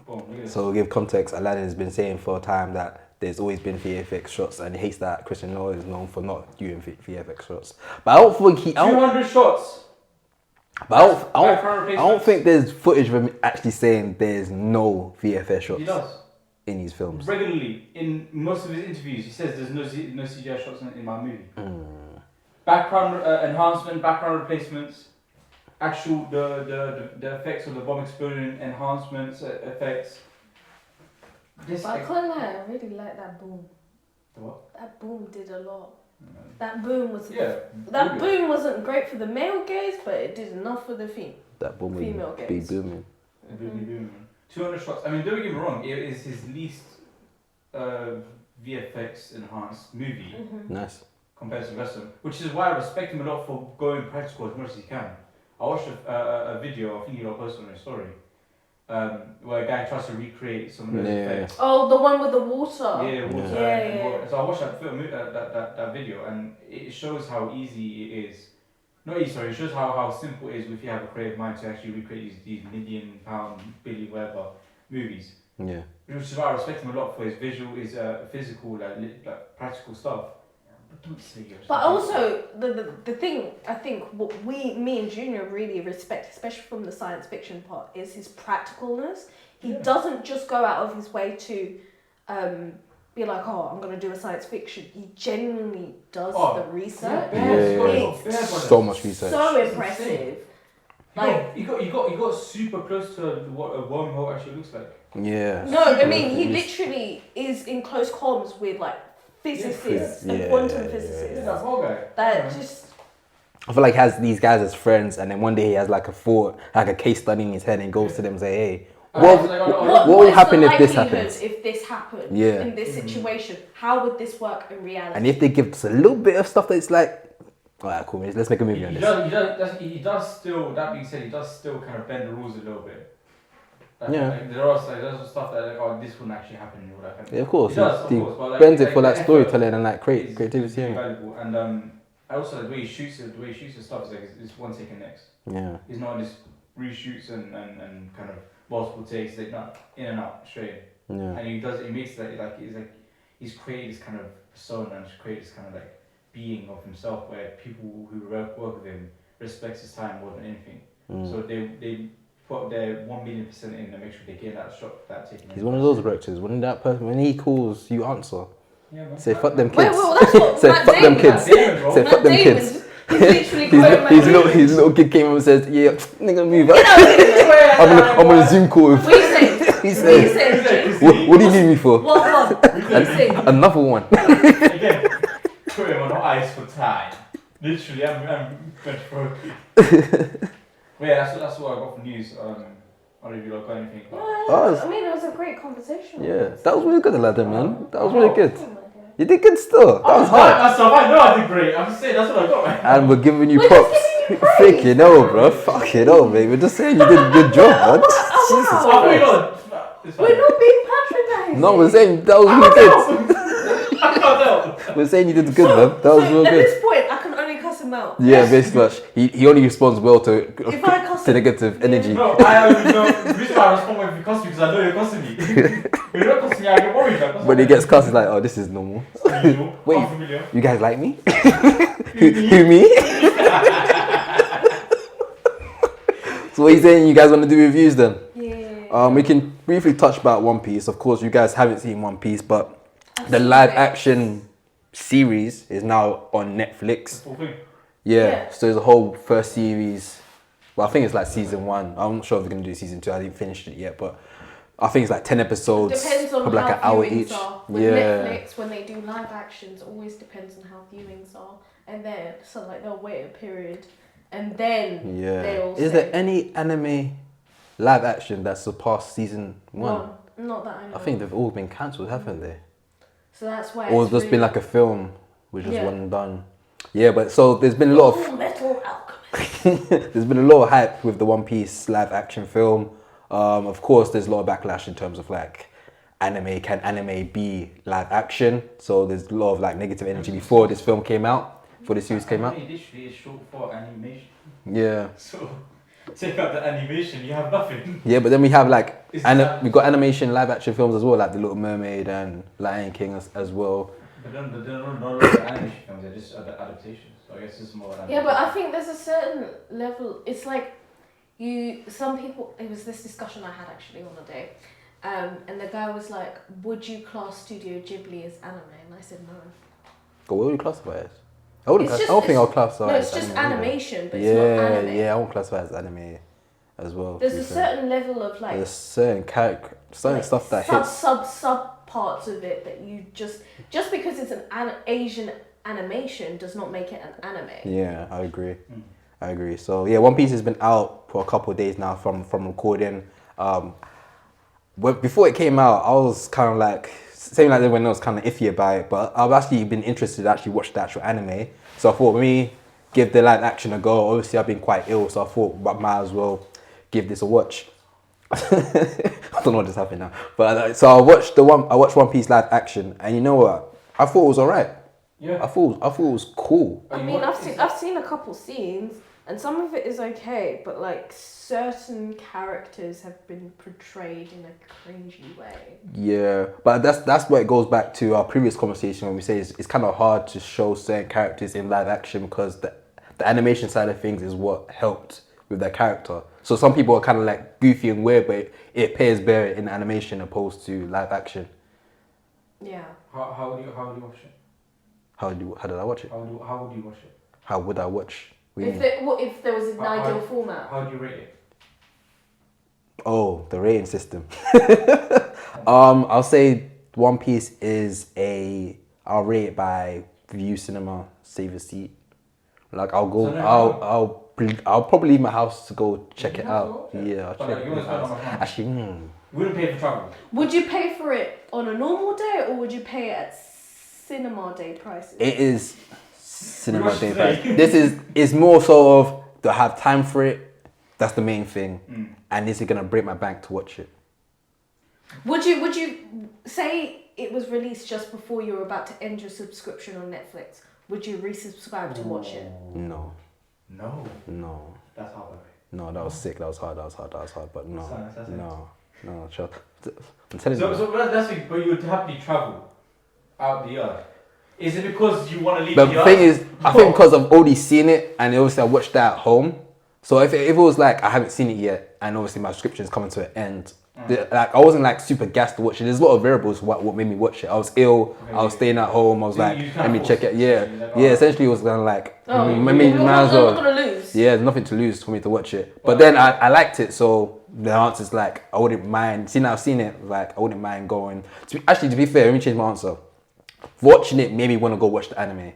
Boom, look at this. So to give context, Aladdin has been saying for a time that there's always been VFX shots, and he hates that Christian Nolan is known for not doing VFX shots. But I don't think he. 200 shots. But I don't think there's footage of him actually saying there's no VFX shots He does. in his films. Regularly, in most of his interviews, he says there's no CGI shots in my movie. Background enhancement, background replacements, actual the effects of the bomb explosion, enhancements, effects. But I can't lie, I really like that boom. The what? That boom did a lot. That boom was Yeah. boom wasn't great for the male gaze, but it did enough for the female. That boom Female would be gaze. booming. 200 shots. I mean, don't get me wrong. It is his least VFX enhanced movie Nice. compared to the rest of them, which is why I respect him a lot for going practical as much as he can. I watched a video. I think you posted on his story. Where a guy tries to recreate some of those effects. Oh, the one with the water. Yeah, water. Yeah. So I watched that film, that video, and it shows how easy it is. Not easy, sorry. It shows how simple it is if you have a creative mind to actually recreate these £1 billion, whatever movies. Yeah. Which is why I respect him a lot for his visual, his physical, like practical stuff. But don't say you're. But also the thing I think what me and Junior really respect, especially from the science fiction part, is his practicalness. He doesn't just go out of his way to be like, oh, I'm gonna do a science fiction. He genuinely does the research. It's so much research. So impressive. Like you got super close to what a wormhole actually looks like. Yeah. No, I mean he literally is in close comms with like physicists and quantum physicists. That whole guy. That just. I feel like he has these guys as friends, and then one day he has like a thought, like a case study in his head, and goes to them and say, "Hey, what will happen if this happens? If this happened in this situation, how would this work in reality?" And if they give us a little bit of stuff that's like, alright, cool, let's make a movie on this. He does still. That being said, he does still kind of bend the rules a little bit. Like, there are there's stuff that like, oh, this wouldn't actually happen. Or that kind of Yeah, of course. He does, he but like, bends it for that storytelling and like creativity. It's valuable, and I also like the way he shoots it. The way he shoots his stuff is like it's one take and next. Yeah. He's not just reshoots and kind of multiple takes. Like not in and out straight. Yeah. And he does. He makes that like he's created this kind of persona and he's created this kind of like being of himself where people who work with him respects his time more than anything. So they put their 1,000,000% in and make sure they get that shot that taken. He's one of those directors. When that person, when he calls, you answer. Yeah, man. Say fuck them Wait, kids. well, that's what Say Matt fuck them Damon kids. Matt Damon, bro. Say Matt fuck them Damon, kids. he's literally quoting Matt Damon. His little kid came up and says, "Yeah, nigga, move up." Wait, I'm on a Zoom call with. What are you saying? He What are you said, saying? "What do you need me for?" What are you saying? Another one. Again, put him on ice for time. Literally, I'm meant for it. Well, yeah, that's what I got from news. I don't know if you got anything. I mean, it was a great conversation. Yeah, that was really good, Aladdin, man. That was Oh. really good. Oh my God. You did good still. That was hard. That's all right. No, I did great. I'm just saying that's what I got, man. And we're giving you We're props. just giving you praise. Fuck it, no, bro. Fuck it, no, baby. We're just saying you did a good job, man. Jesus Oh, Christ. it's We're fine. not being patronising. No, we're saying that was I really can't good. tell. I can't tell. We're saying you did good, man. That was real At good. this point, I can only cuss him out. Yeah, basically, much. He only responds well to If I cuss him, negative energy. No, I don't know. The reason why I respond when you cuss me because I know you're cussing me. When you're not cussing me, I get worried. When he gets cussed, he's like, "Oh, this is normal." Wait. I'm familiar. You guys like me? Who me? So what are you saying? You guys want to do reviews then? Yeah. We can briefly touch about One Piece. Of course, you guys haven't seen One Piece, but I've the seen live it. action series is now on Netflix. Full thing. Yeah. So there's a whole first series. Well, I think it's like season 1. I'm not sure if they're gonna do season 2. I didn't finish it yet, but I think it's like 10 episodes. Depends on probably how like an hour viewings each. are. With Netflix, when they do live actions, always depends on how viewings are, and then so like they'll wait a period, and then Yeah. they'll. Is there any anime live action that surpassed season 1? Not that I know. I think they've all been cancelled, haven't they? So that's why. Or it's there's been really- like a film which is Yeah. one and done. Yeah, but so there's been a lot of Full Metal Alchemist. there's been a lot of hype with the One Piece live action film. Of course, there's a lot of backlash in terms of like can anime be live action? So there's a lot of like negative energy before this film came out, before the series came out. Literally, it's short for animation. Yeah, So take out the animation, you have nothing. yeah, but then we have like It's we got animation live action films as well, like The Little Mermaid and Lion King as well. But then they're not really animation films, they're just adaptations. So I guess it's more Yeah, but I think there's a certain level. It's like some people. It was this discussion I had actually on a day, and the guy was like, "Would you class Studio Ghibli as anime?" And I said no. But what would you classify it as? I wouldn't. It's I don't just- think I'll classify. No, it it's as just anime either. animation, but Yeah, it's not anime. yeah, I won't classify it as anime as well. There's to a be fair. certain level of like There's certain like, stuff that sub hits. sub parts of it that you just because it's an Asian animation does not make it an anime. Yeah, I agree. I agree. So yeah, One Piece has been out for a couple of days now from recording. Before it came out, I was kind of like same like everyone else, kind of iffy about it. But I've actually been interested to actually watch the actual anime. So I thought, let me give the live action a go. Obviously, I've been quite ill, so I thought I might as well give this a watch. I don't know what just happened now, but so I watched One Piece live action, and you know what? I thought it was alright. Yeah. I thought it was cool. I mean, I've seen a couple scenes, and some of it is okay, but like certain characters have been portrayed in a cringy way. Yeah, but that's where it goes back to our previous conversation when we say it's kind of hard to show certain characters in live action because the animation side of things is what helped with their character. So some people are kind of like goofy and weird, but it appears better in animation opposed to live action. Yeah. How would you watch it? How did I watch it? How would you watch it? How would I watch? What do you mean? If there was an ideal format. How do you rate it? Oh, the rating system. I'll say One Piece I'll rate it by View Cinema, Save a Seat. Like I'll go, I'll probably leave my house to go check it out. Yeah, I'll But check like, you it wanna spend out. how much money? Actually, Wouldn't pay for travel. Would you pay for it on a normal day, or would you pay it at cinema day prices? it is cinema Watch day today. price. It's more so of do I have time for it? That's the main thing. And is it gonna break my bank to watch it? Would you say it was released just before you were about to end your subscription on Netflix? Would you resubscribe to watch it? No, No. no, That's hard, baby. no. That was sick. That was hard. But no, That's no. Chill. I'm telling you. So that's the thing, but you would happily travel out the earth. Is it because you want to leave But the the earth? thing is, I think because I've already seen it and obviously I watched that at home, So if it was like I haven't seen it yet, and obviously my subscription's coming to an end, like I wasn't like super gassed to watch it. There's a lot of variables what made me watch it. I was ill. I was staying at home. I was like, let me check it. Yeah, Essentially, it was kind of like, maybe might as well. I'm not gonna lose. Yeah, there's nothing to lose for me to watch it. But then I liked it, so the answer's like I wouldn't mind. See, now I've seen it, like I wouldn't mind going. Actually, to be fair, let me change my answer. Watching it made me want to go watch the anime.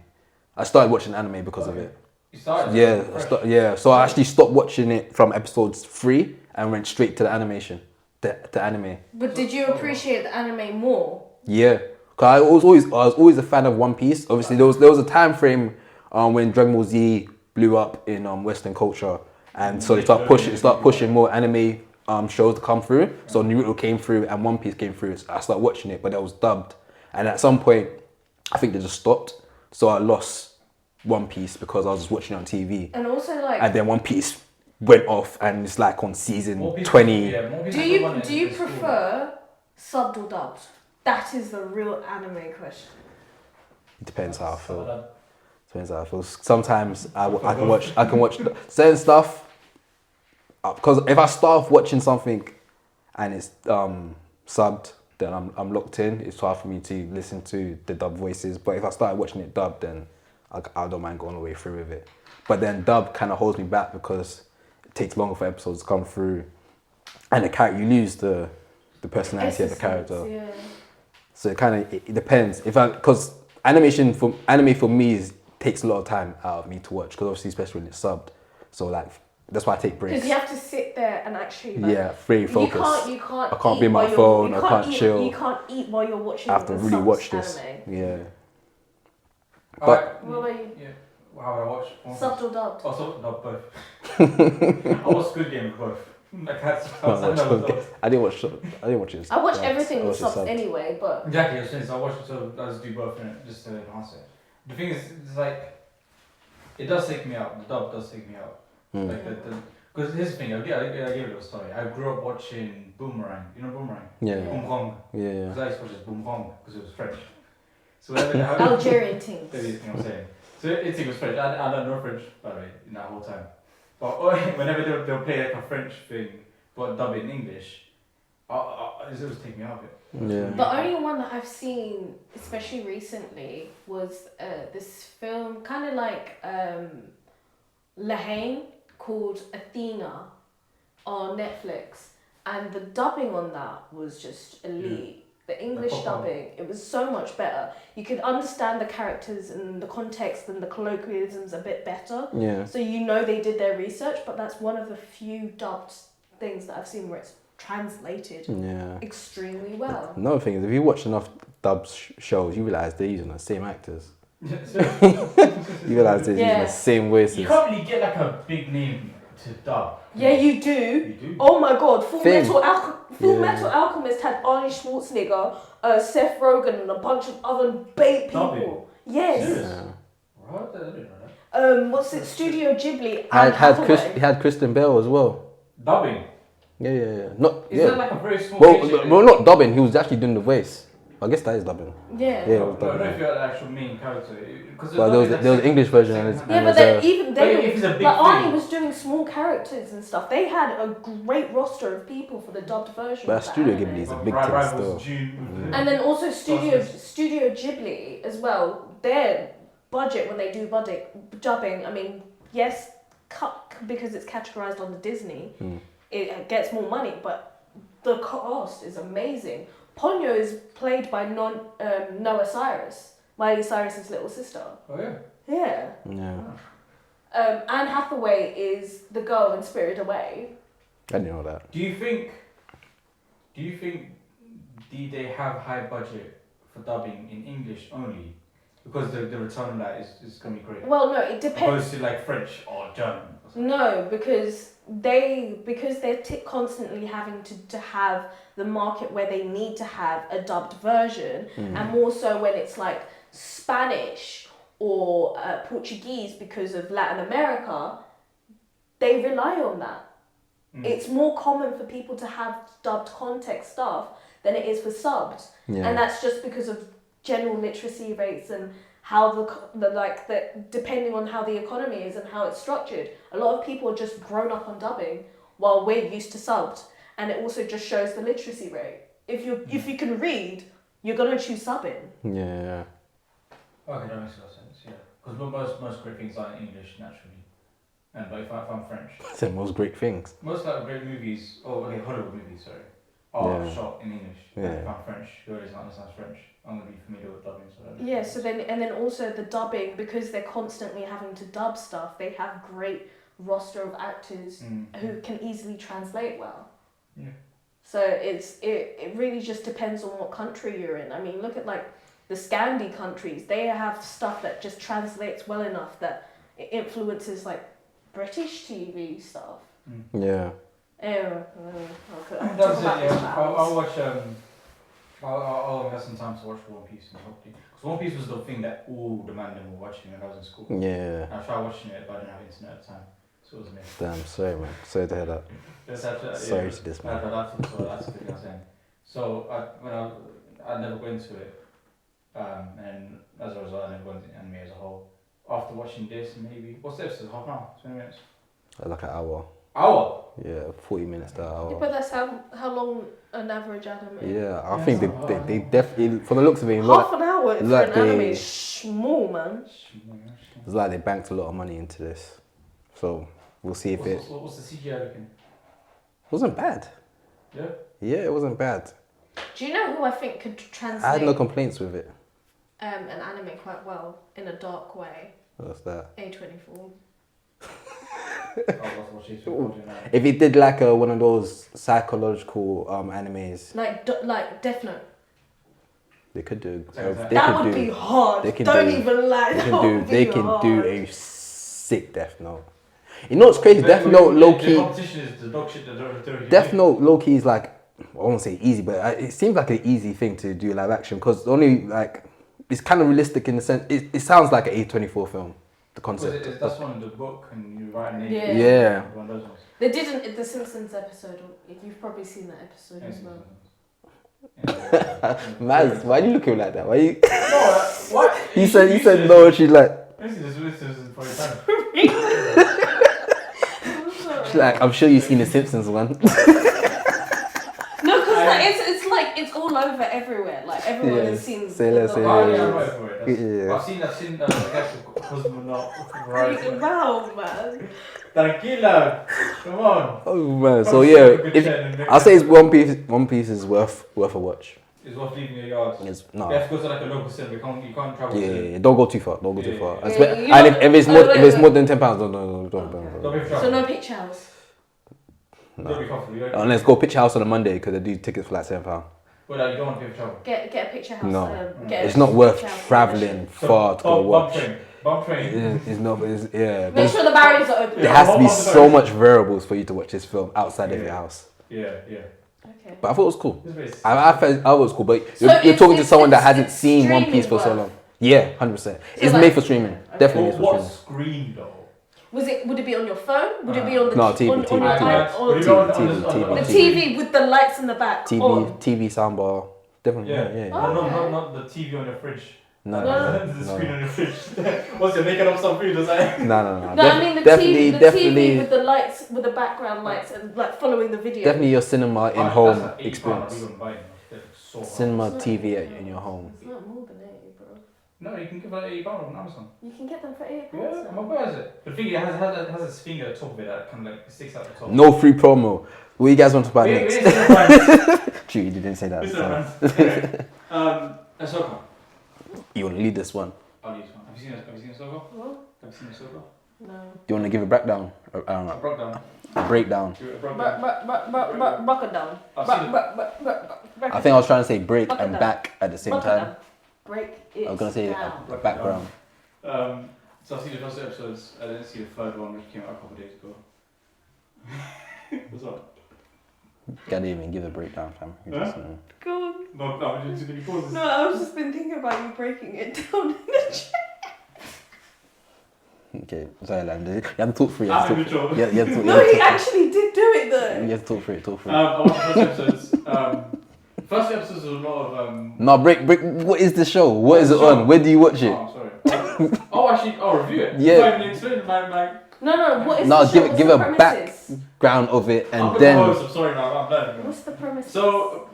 I started watching anime because of it. You started? Yeah. So I actually stopped watching it from episodes 3 and went straight to the animation, the anime. But did you appreciate the anime more? Yeah, cause I was always a fan of One Piece. Obviously, there was a time frame when Dragon Ball Z blew up in Western culture, and so they start pushing more anime shows to come through. So Naruto came through and One Piece came through. So I started watching it, but it was dubbed, and at some point, I think they just stopped. So I lost One Piece because I was just watching it on TV. And also like. And then One Piece went off, and it's like on season 20. Do you prefer subbed or dubbed? That is the real anime question. It depends how I feel. Depends how I feel. Sometimes I can watch certain stuff because if I start off watching something and it's subbed, then I'm locked in. It's hard for me to listen to the dub voices. But if I start watching it dubbed, then I don't mind going all the way through with it. But then dub kind of holds me back because it takes longer for episodes to come through, and the character, you lose the personality of the character. Yeah. So it depends. Because anime for me takes a lot of time out of me to watch, because obviously especially when it's subbed. So like that's why I take breaks. Because you have to sit there and actually free focus. You can't. I can't be on my phone. I can't chill. You can't eat while you're watching. I have to really watch this. Anime. Yeah. But what about you? Yeah. How would I watch? Subbed or dubbed? Oh, subbed, dubbed, both. I watched Squid Game both. I didn't watch it. I watch everything with subs anyway, but exactly. So I watch it, so I just do both in it just to enhance it. The thing is, it's like it does take me out. The dub does take me out. Like because here's the thing. I'll give you a little story. I grew up watching Boomerang. You know Boomerang? Yeah. Boom Kong. Yeah. Because I used to watch Boom Kong because it was French. So whenever Algerian things. You know what I'm saying? So it was French. I don't know French, by the way, in that whole time. But whenever they'll play like a French thing, but dub it in English, it was taking me out of it. Yeah. The only one that I've seen, especially recently, was this film, kind of like Lahane, called Athena on Netflix, and the dubbing on that was just elite. The English dubbing, it was so much better. You could understand the characters and the context and the colloquialisms a bit better. Yeah. So you know they did their research, but that's one of the few dubbed things that I've seen where it's translated extremely well. Another thing is, if you watch enough dubbed shows, you realise they're using the same actors. You realise they're using the same voices. You can't really get like a big name to dub. Yeah, you do. You do? Oh my god, Full Metal Alchemist had Arnie Schwarzenegger, Seth Rogen, and a bunch of other bait people. Yes. Yeah. What? I didn't know that. What's it? Studio Ghibli. Had Kristen Bell as well. Dubbing. Yeah. Is that like a very small? Well, not dubbing. He was actually doing the voice. I guess that is dubbing. Yeah. Yeah. I don't know if you're the actual main character. Well, there was an English version. But then even they, like Arnie was doing small characters and stuff. They had a great roster of people for the dubbed version. But Studio Ghibli is a big thing still. And then also Studio Ghibli as well. Their budget when they do dubbing, I mean, yes, because it's categorized under Disney, it gets more money, but the cost is amazing. Ponyo is played by Noah Cyrus, Miley Cyrus's little sister. Oh yeah. Yeah. Yeah. Anne Hathaway is the girl in Spirited Away. I didn't know that. Do you think they have high budget for dubbing in English only? Because the return on that is going to be great. Well, no, it depends. Opposed to like French or German. No, because they're constantly having to have the market where they need to have a dubbed version, and more so when it's like Spanish or Portuguese because of Latin America, they rely on that. It's more common for people to have dubbed context stuff than it is for subbed, and that's just because of general literacy rates and how the depending on how the economy is and how it's structured, a lot of people are just grown up on dubbing while we're used to subbed, and it also just shows the literacy rate. If you can read, you're gonna choose subbing. Yeah. Okay, that makes a lot of sense. Yeah, because most great things are in English naturally, and but if I'm French, It's the most great things. most like great movies, Hollywood movies, sorry, are Yeah. shot in English. Yeah. And if I'm French, who already understands French, I'm gonna be familiar with dubbing. So that makes Yeah, sense. so then also the dubbing, because they're constantly having to dub stuff, they have great roster of actors who can easily translate well. Yeah. So it really just depends on what country you're in. I mean, look at like the Scandi countries. They have stuff that just translates well enough that it influences like British TV stuff. Yeah. Anyway, That's it. Yeah, I'll watch. I'll have some time to watch One Piece and hopefully, because One Piece was the thing that all the man were watching when I was in school. Yeah. I tried watching it, but I didn't have internet at the time, so it was a miss. Damn, sorry, man. Sorry to hear that. Sorry to this, man. That's the thing I'm saying. So I never got into it, and as a result, I never got into anime as a whole. After watching this, maybe what's the episode? Half an hour, 20 minutes. Like an hour. Hour. Yeah, 40 minutes to an hour. Yeah, but that's how long an average anime is. Yeah, I Yeah, think it's not they bad. definitely, from the looks of it, Half an hour for like an anime they- is small, man. it's like they banked a lot of money into this. So we'll see if it What's the CGI looking? wasn't bad. Yeah. Yeah, it wasn't bad. Do you know who I think could translate I had no complaints with it. an anime quite well in a dark way? What's that? A24. If he did like one of those psychological animes, Like Death Note. they could do. That would be hard. they can Don't do- even lie. They can do a sick Death Note. You know what's crazy? Death Note low The key. competition is the dog shit that they're Death Note low key is like, I won't say easy, but it seems like an easy thing to do live action because only like it's kind of realistic in the sense it sounds like an A24 film. The concept. That's one in the book and you write a name. Yeah. Yeah. One of those ones. They didn't in the Simpsons episode. You've probably seen that episode as well. Maz, why do you look at me like that? Why you? No, what? You said no. She's like, This is for your time. she's like, I'm sure you've seen the Simpsons one. No, because it's all over everywhere. Like everyone has seen. Say less, say Oh, less. yeah, I'm right for it. Yeah. I've seen the actual cosmonaut. Right. Wow, man. Tranquila. Come on. Oh man, so yeah, I'll say it's One Piece is worth a watch. It's worth leaving your yard. It's You no. have to go to like a local cinema. You can't travel. Yeah, don't go too far. Don't go too Yeah, far. yeah. Yeah, And if it's more wait, if it's wait. more than £10, don't. Don't be So travel. no picture house. Don't be comfortable. You don't- Unless go Picture House on a Monday because they do tickets for like £7. Well, you don't want to pay for travel. Get a picture house. No. Get It's a not worth picture house traveling far to go watch. Bump train. It's not. It's, yeah. Make sure the barriers are open. There has to be so much variables for you to watch this film outside of your house. Yeah. Okay. But I thought it was cool. This place. I thought it was cool, but So you're talking to it's- someone that it's- hasn't it's seen One Piece for so streaming long. Yeah, 100%. It's like- made for streaming. Definitely made What for streaming. screen though? Would it be on your phone? Would it be on the No, TV, on TV, your TV. iPad? Or TV, the TV with the lights in the back. on? TV soundbar. Definitely. Yeah. Not the TV on your fridge. No. The screen on your fridge. Once you're making up some food, or something. No. No, I mean the TV with the lights, with the background lights, and like following the video. Definitely your cinema in home experience. Cinema. Cinema TV in your home. It's not more than 80, bro. No, you can give that £80 on Amazon. You can get them for £80. Yeah, my boy has it. The thing it has its finger at the top of it that kind of like sticks out the top. No free promo. What you guys want to buy We next? didn't say the True, you didn't say that. brand. Sorry. Ahsoka. You want to lead this one? I'll leave this one. Have you seen Ahsoka? What? Have you seen Ahsoka? No. Do you want to give a breakdown? I don't I know. broke down. A breakdown. I broke down. Rock it down. I've seen it. I think I was trying to say break Break it and down. back at the same Rock it time. down. Break it I was gonna say down. a background. So I've seen the first episodes. I didn't see the third one, which came out a couple of days ago. What's up? Can't even give a breakdown, fam. You Huh? just, Go on. No, you pause. No, I was just been thinking about you breaking it down in the chair. Okay, sorry, Lam. You have to talk through it. I'm in control. You have to talk. No, he actually did do it though. You have to talk through it. Talk through it. I watched the first episodes. First episodes was a lot of No, break. What is the show? What is it Show. on? Where do you watch it? Oh, I'm sorry. Oh, actually, I'll review it. Yeah. Not even explain my. No. What is No, the show? give What's a the premises? background of it, I'm and the then host, I'm sorry, no, I'm learning. What's the premise? So,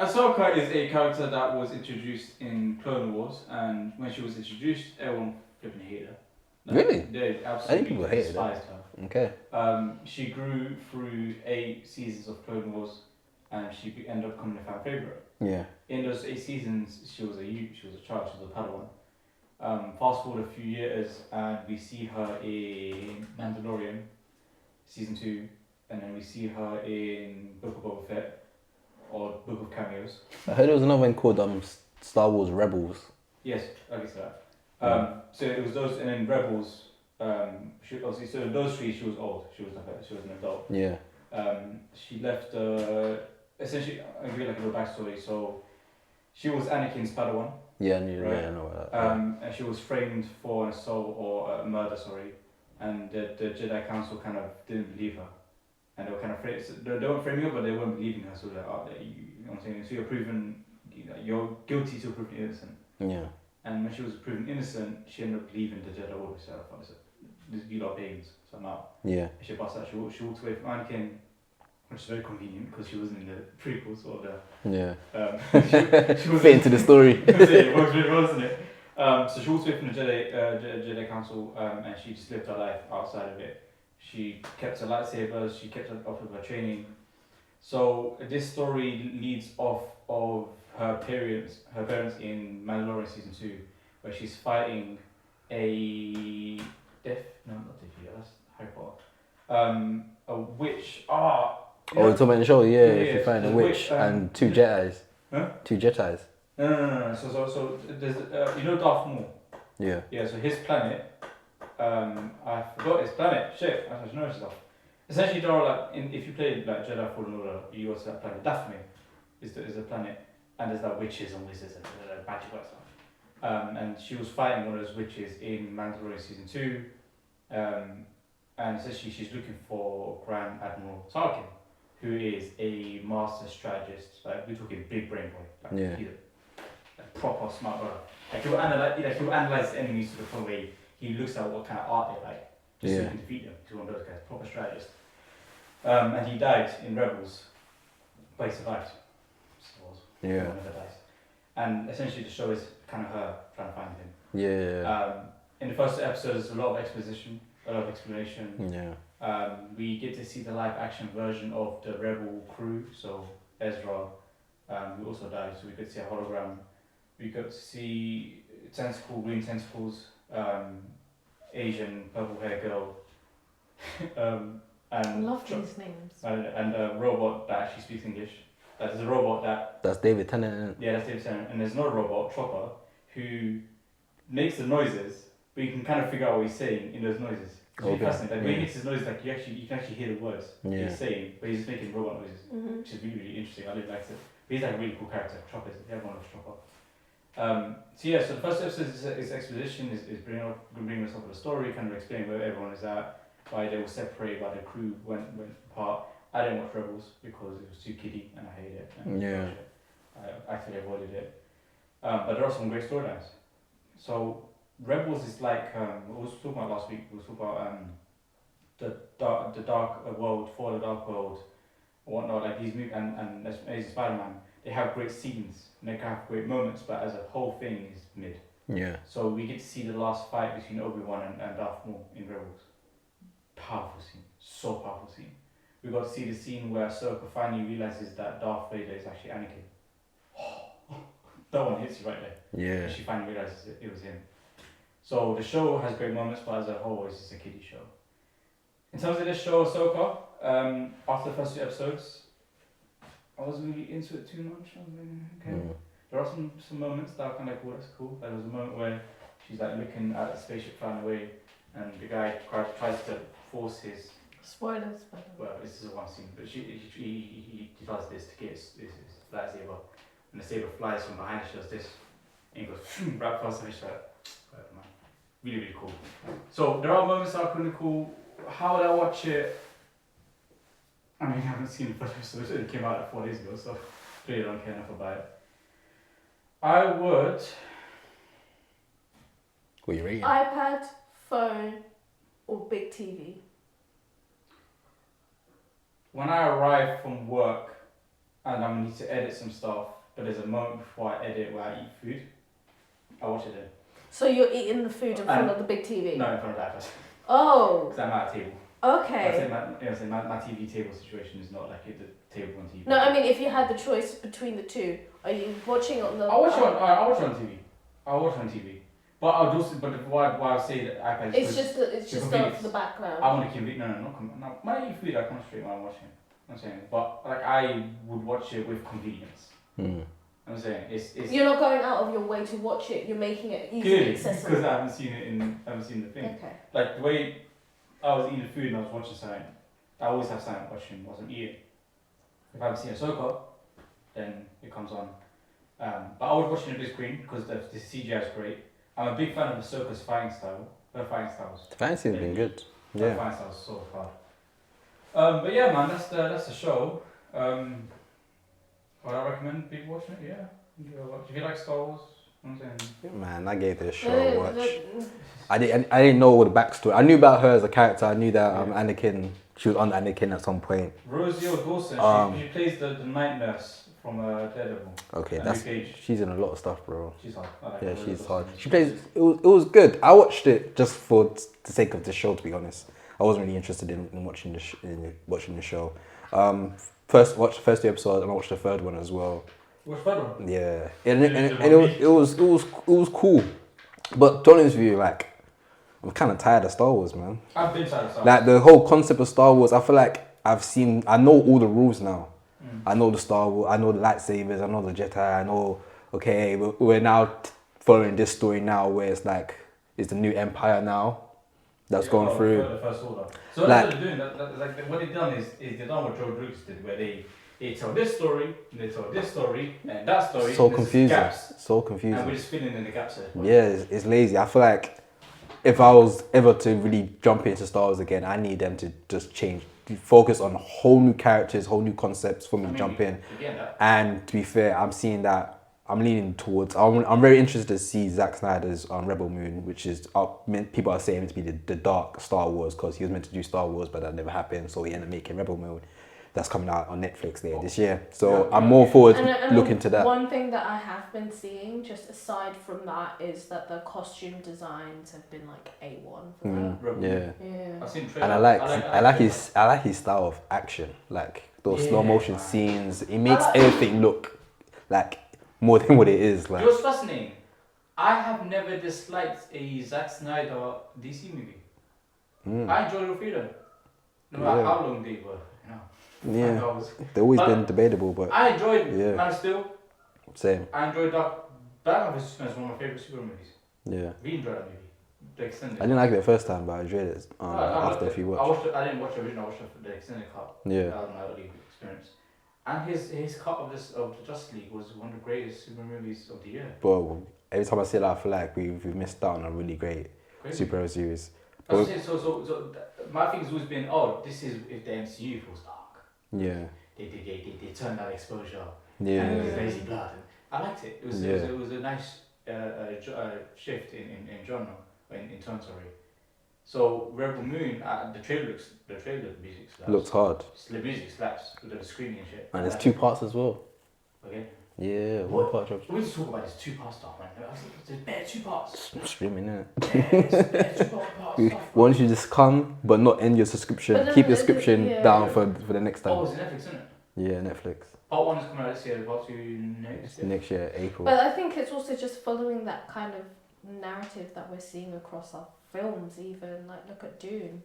Ahsoka is a character that was introduced in Clone Wars, and when she was introduced, everyone flipping hated her. Really? They I absolutely think people hated despised her. okay. She grew through 8 seasons of Clone Wars, and she ended up becoming a fan favorite. Yeah. In those 8 seasons, she was a child, she was a Padawan. Fast forward a few years, and we see her in Mandalorian, season 2, and then we see her in Book of Boba Fett, or Book of Cameos. I heard there was another one called Star Wars Rebels. Yes, I guess that. So it was those, and then Rebels. She obviously, so in those 3, she was old. She was an adult. Yeah. She left. Essentially, I'll give you like a little backstory. So, she was Anakin's Padawan. Yeah, right? yeah, I know about that. And she was framed for an assault or a murder, and the Jedi Council kind of didn't believe her, and they were kind of they weren't framing her, but they weren't believing her. So they're you know what I'm saying? So you're proven, you're guilty till proven innocent. Yeah. And when she was proven innocent, she ended up leaving the Jedi Order. So I said, "You lot pagans, so I'm out." Yeah. She busts out. She walked away from Anakin, which is very convenient because she wasn't in the prequels or the. Yeah. She was Fit into the story. it works really well, doesn't it? So she walked away from the Jedi Council, and she just lived her life outside of it. She kept her lightsabers. She kept up with her training. So this story leads off of her parents in Mandalorian season 2, where she's fighting a that's Harry Potter. A witch. Oh, it's about the show, yeah. If you find a the witch and 2 Jedis. Huh? 2 Jedis. No. So there's Darth Maul. Yeah. Yeah. So his planet. I forgot his planet. Shit. I should know stuff. Essentially, there are like if you play like Jedi Fallen Order, you also that planet. Daphne is the planet, and there's like witches and wizards and magical stuff. And she was fighting one of those witches in Mandalorian season 2. And essentially, she's looking for Grand Admiral Tarkin, who is a master strategist. Like we're talking big brain boy. Like, Yeah. He's a proper smart brother. Like he'll analyze enemies to the point where he looks at what kind of art they like, just so he can defeat them. He's one of those guys, proper strategist. And he died in Rebels, but he survived. Yeah. Never dies. And essentially, the show is kind of her trying to find him. Yeah. In the first episode, there's a lot of exposition, a lot of explanation. Yeah. We get to see the live action version of the Rebel crew, so Ezra, who also died, so we could see a hologram. We got to see green tentacles, Asian purple hair girl, and I love these names. and a robot that actually speaks English. There's a robot that. That's David Tennant, isn't it? Yeah, that's David Tennant, and there's another robot, Chopper, who makes the noises, but you can kind of figure out what he's saying in those noises. It's really fascinating. Like when he makes his noise, like you can actually hear the words he's saying, but he's just making robot noises, which is really, really interesting. I really liked it. But he's like a really cool character. Chopper, everyone loves Chopper. So the first episode is exposition, is bringing us up with the story, kind of explaining where everyone is at, why they were separated, why the crew went apart. I didn't watch Rebels because it was too kiddie and I hated it. And I actually avoided it. But there are some great storylines. So Rebels is like we was talking about last week. We was talking about the dark world, for the dark world, or whatnot. Like these movies and Amazing Spider-Man, they have great scenes and they can have great moments, but as a whole thing is mid. Yeah. So we get to see the last fight between Obi-Wan and Darth Maul in Rebels. Powerful scene, so powerful scene. We got to see the scene where Ahsoka finally realizes that Darth Vader is actually Anakin. That one hits you right there. Yeah. She finally realizes it was him. So the show has great moments, but as a whole, it's just a kiddie show. In terms of this show, Ahsoka, after the first 2 episodes, I wasn't really into it too much. I was like, okay. There are some moments that are kind of like, oh, that's cool. There was a moment where she's like looking at the spaceship flying away, and the guy tries to force his. Spoilers. Well, this is one scene, but he does this to get his lightsaber, and the saber flies from behind her. She does this, and he goes right past her. She's like, whatever, man. Really, really cool. So there are moments that are kind of cool. How would I watch it? I mean, I haven't seen the first episode. It came out like 4 days ago, so really don't care enough about it. I would What are you rating? iPad, phone, or big TV? When I arrive from work and I need to edit some stuff, but there's a moment before I edit where I eat food, I watch it then. So you're eating the food in front of the big TV? No, in front of the iPad. Oh. Because I'm at a table. Okay. My TV table situation is not like the table on TV. No, I mean if you had the choice between the two, are you watching it on the? I watch it on TV. I watch it on TV. But I'll also, why I say that iPad is It's just for the background. I want to keep it. No. When I eat food, I concentrate when I'm watching. I'm saying, but like I would watch it with convenience. I'm saying it's. You're not going out of your way to watch it. You're making it easily accessible. Because I haven't seen the thing. Okay. Like the way I was eating food and I was watching something, I always have something watching whilst I'm eating. If I haven't seen Ahsoka, then it comes on. But I would watch it on the big screen because the CGI is great. I'm a big fan of Ahsoka's fighting style. Her fighting styles. The fighting scene's been good. Her fighting style is so far. But yeah, man, that's the show. Would I recommend people watching it? Yeah. If you like Star Wars, I'm saying. Man, I gave this show a watch. I didn't know all the backstory. I knew about her as a character. I knew that Anakin. She was on Anakin at some point. Rosie O'Dawson. She plays the night nurse from Daredevil. Okay, she's in a lot of stuff, bro. She's hard. She's hard. She plays. It was good. I watched it just for the sake of the show. To be honest, I wasn't really interested in watching the show. Watched the first 2 episodes and I watched the third one as well. Which third one? Yeah, and it was cool. But to be honest with you, like, I'm kind of tired of Star Wars, man. I've been tired of Star Wars. Like the whole concept of Star Wars, I feel like I know all the rules now. I know the Star Wars, I know the lightsabers, I know the Jedi, I know, okay, we're now following this story now where it's like, it's the new empire now that's going through. The First Order. So that's what they're doing. Like what they've done is they've done what George Lucas did, where they tell this story, and they tell this story, and that story. So confusing. Gaps, so confusing. And we're just filling in the gaps there. Yeah, it's lazy. I feel like if I was ever to really jump into Star Wars again, I need them to just focus on whole new characters, whole new concepts for me to jump in. And to be fair, I'm leaning towards. I'm very interested to see Zack Snyder's Rebel Moon, which is people are saying it to be the dark Star Wars because he was meant to do Star Wars, but that never happened. So he ended up making Rebel Moon. That's coming out on Netflix later this year. So I'm more forward looking to that. One thing that I have been seeing, just aside from that, is that the costume designs have been like A1 for that. Yeah. I've seen and I like his style of action, like those slow motion scenes. He makes everything look like more than what it is. Like, it was fascinating. I have never disliked a Zack Snyder DC movie. I enjoyed all three of them, no matter how long they were. Yeah, they've always been debatable, but I enjoyed Man of Steel. Same. I enjoyed Batman vs Superman is one of my favorite superhero movies. Yeah. Really enjoyed that movie. The extended. I didn't like it the first time, but I enjoyed it after a few watches. I didn't watch the original. I watched the extended cut. Yeah. That was my early experience. And his cut of the Justice League was one of the greatest superhero movies of the year. But every time I say that, I feel like we've missed out on a really great superhero series. So my thing has always been, this is if the MCU feels dark. Yeah. They turned that exposure. Yeah. And it was lazy blood. And I liked it. It was a nice shift in genre, in tone, sorry. So Rebel Moon, the trailer music slaps. Looks hard. The music slaps with the screaming and shit. And there's 2 parts as well. Okay. Yeah, one part drops. We just talk about this 2-part stuff, man. There's bare 2 parts. Streaming, innit? Yeah, bare 2-part stuff. Why don't you just come, but not end your subscription? Keep your subscription down for the next time. Oh, it's Netflix, isn't it? Yeah, Netflix. Part 1 is coming out this year, part 2 next year. Next year, April. But I think it's also just following that kind of narrative that we're seeing across our films, even. Like, look at Dune.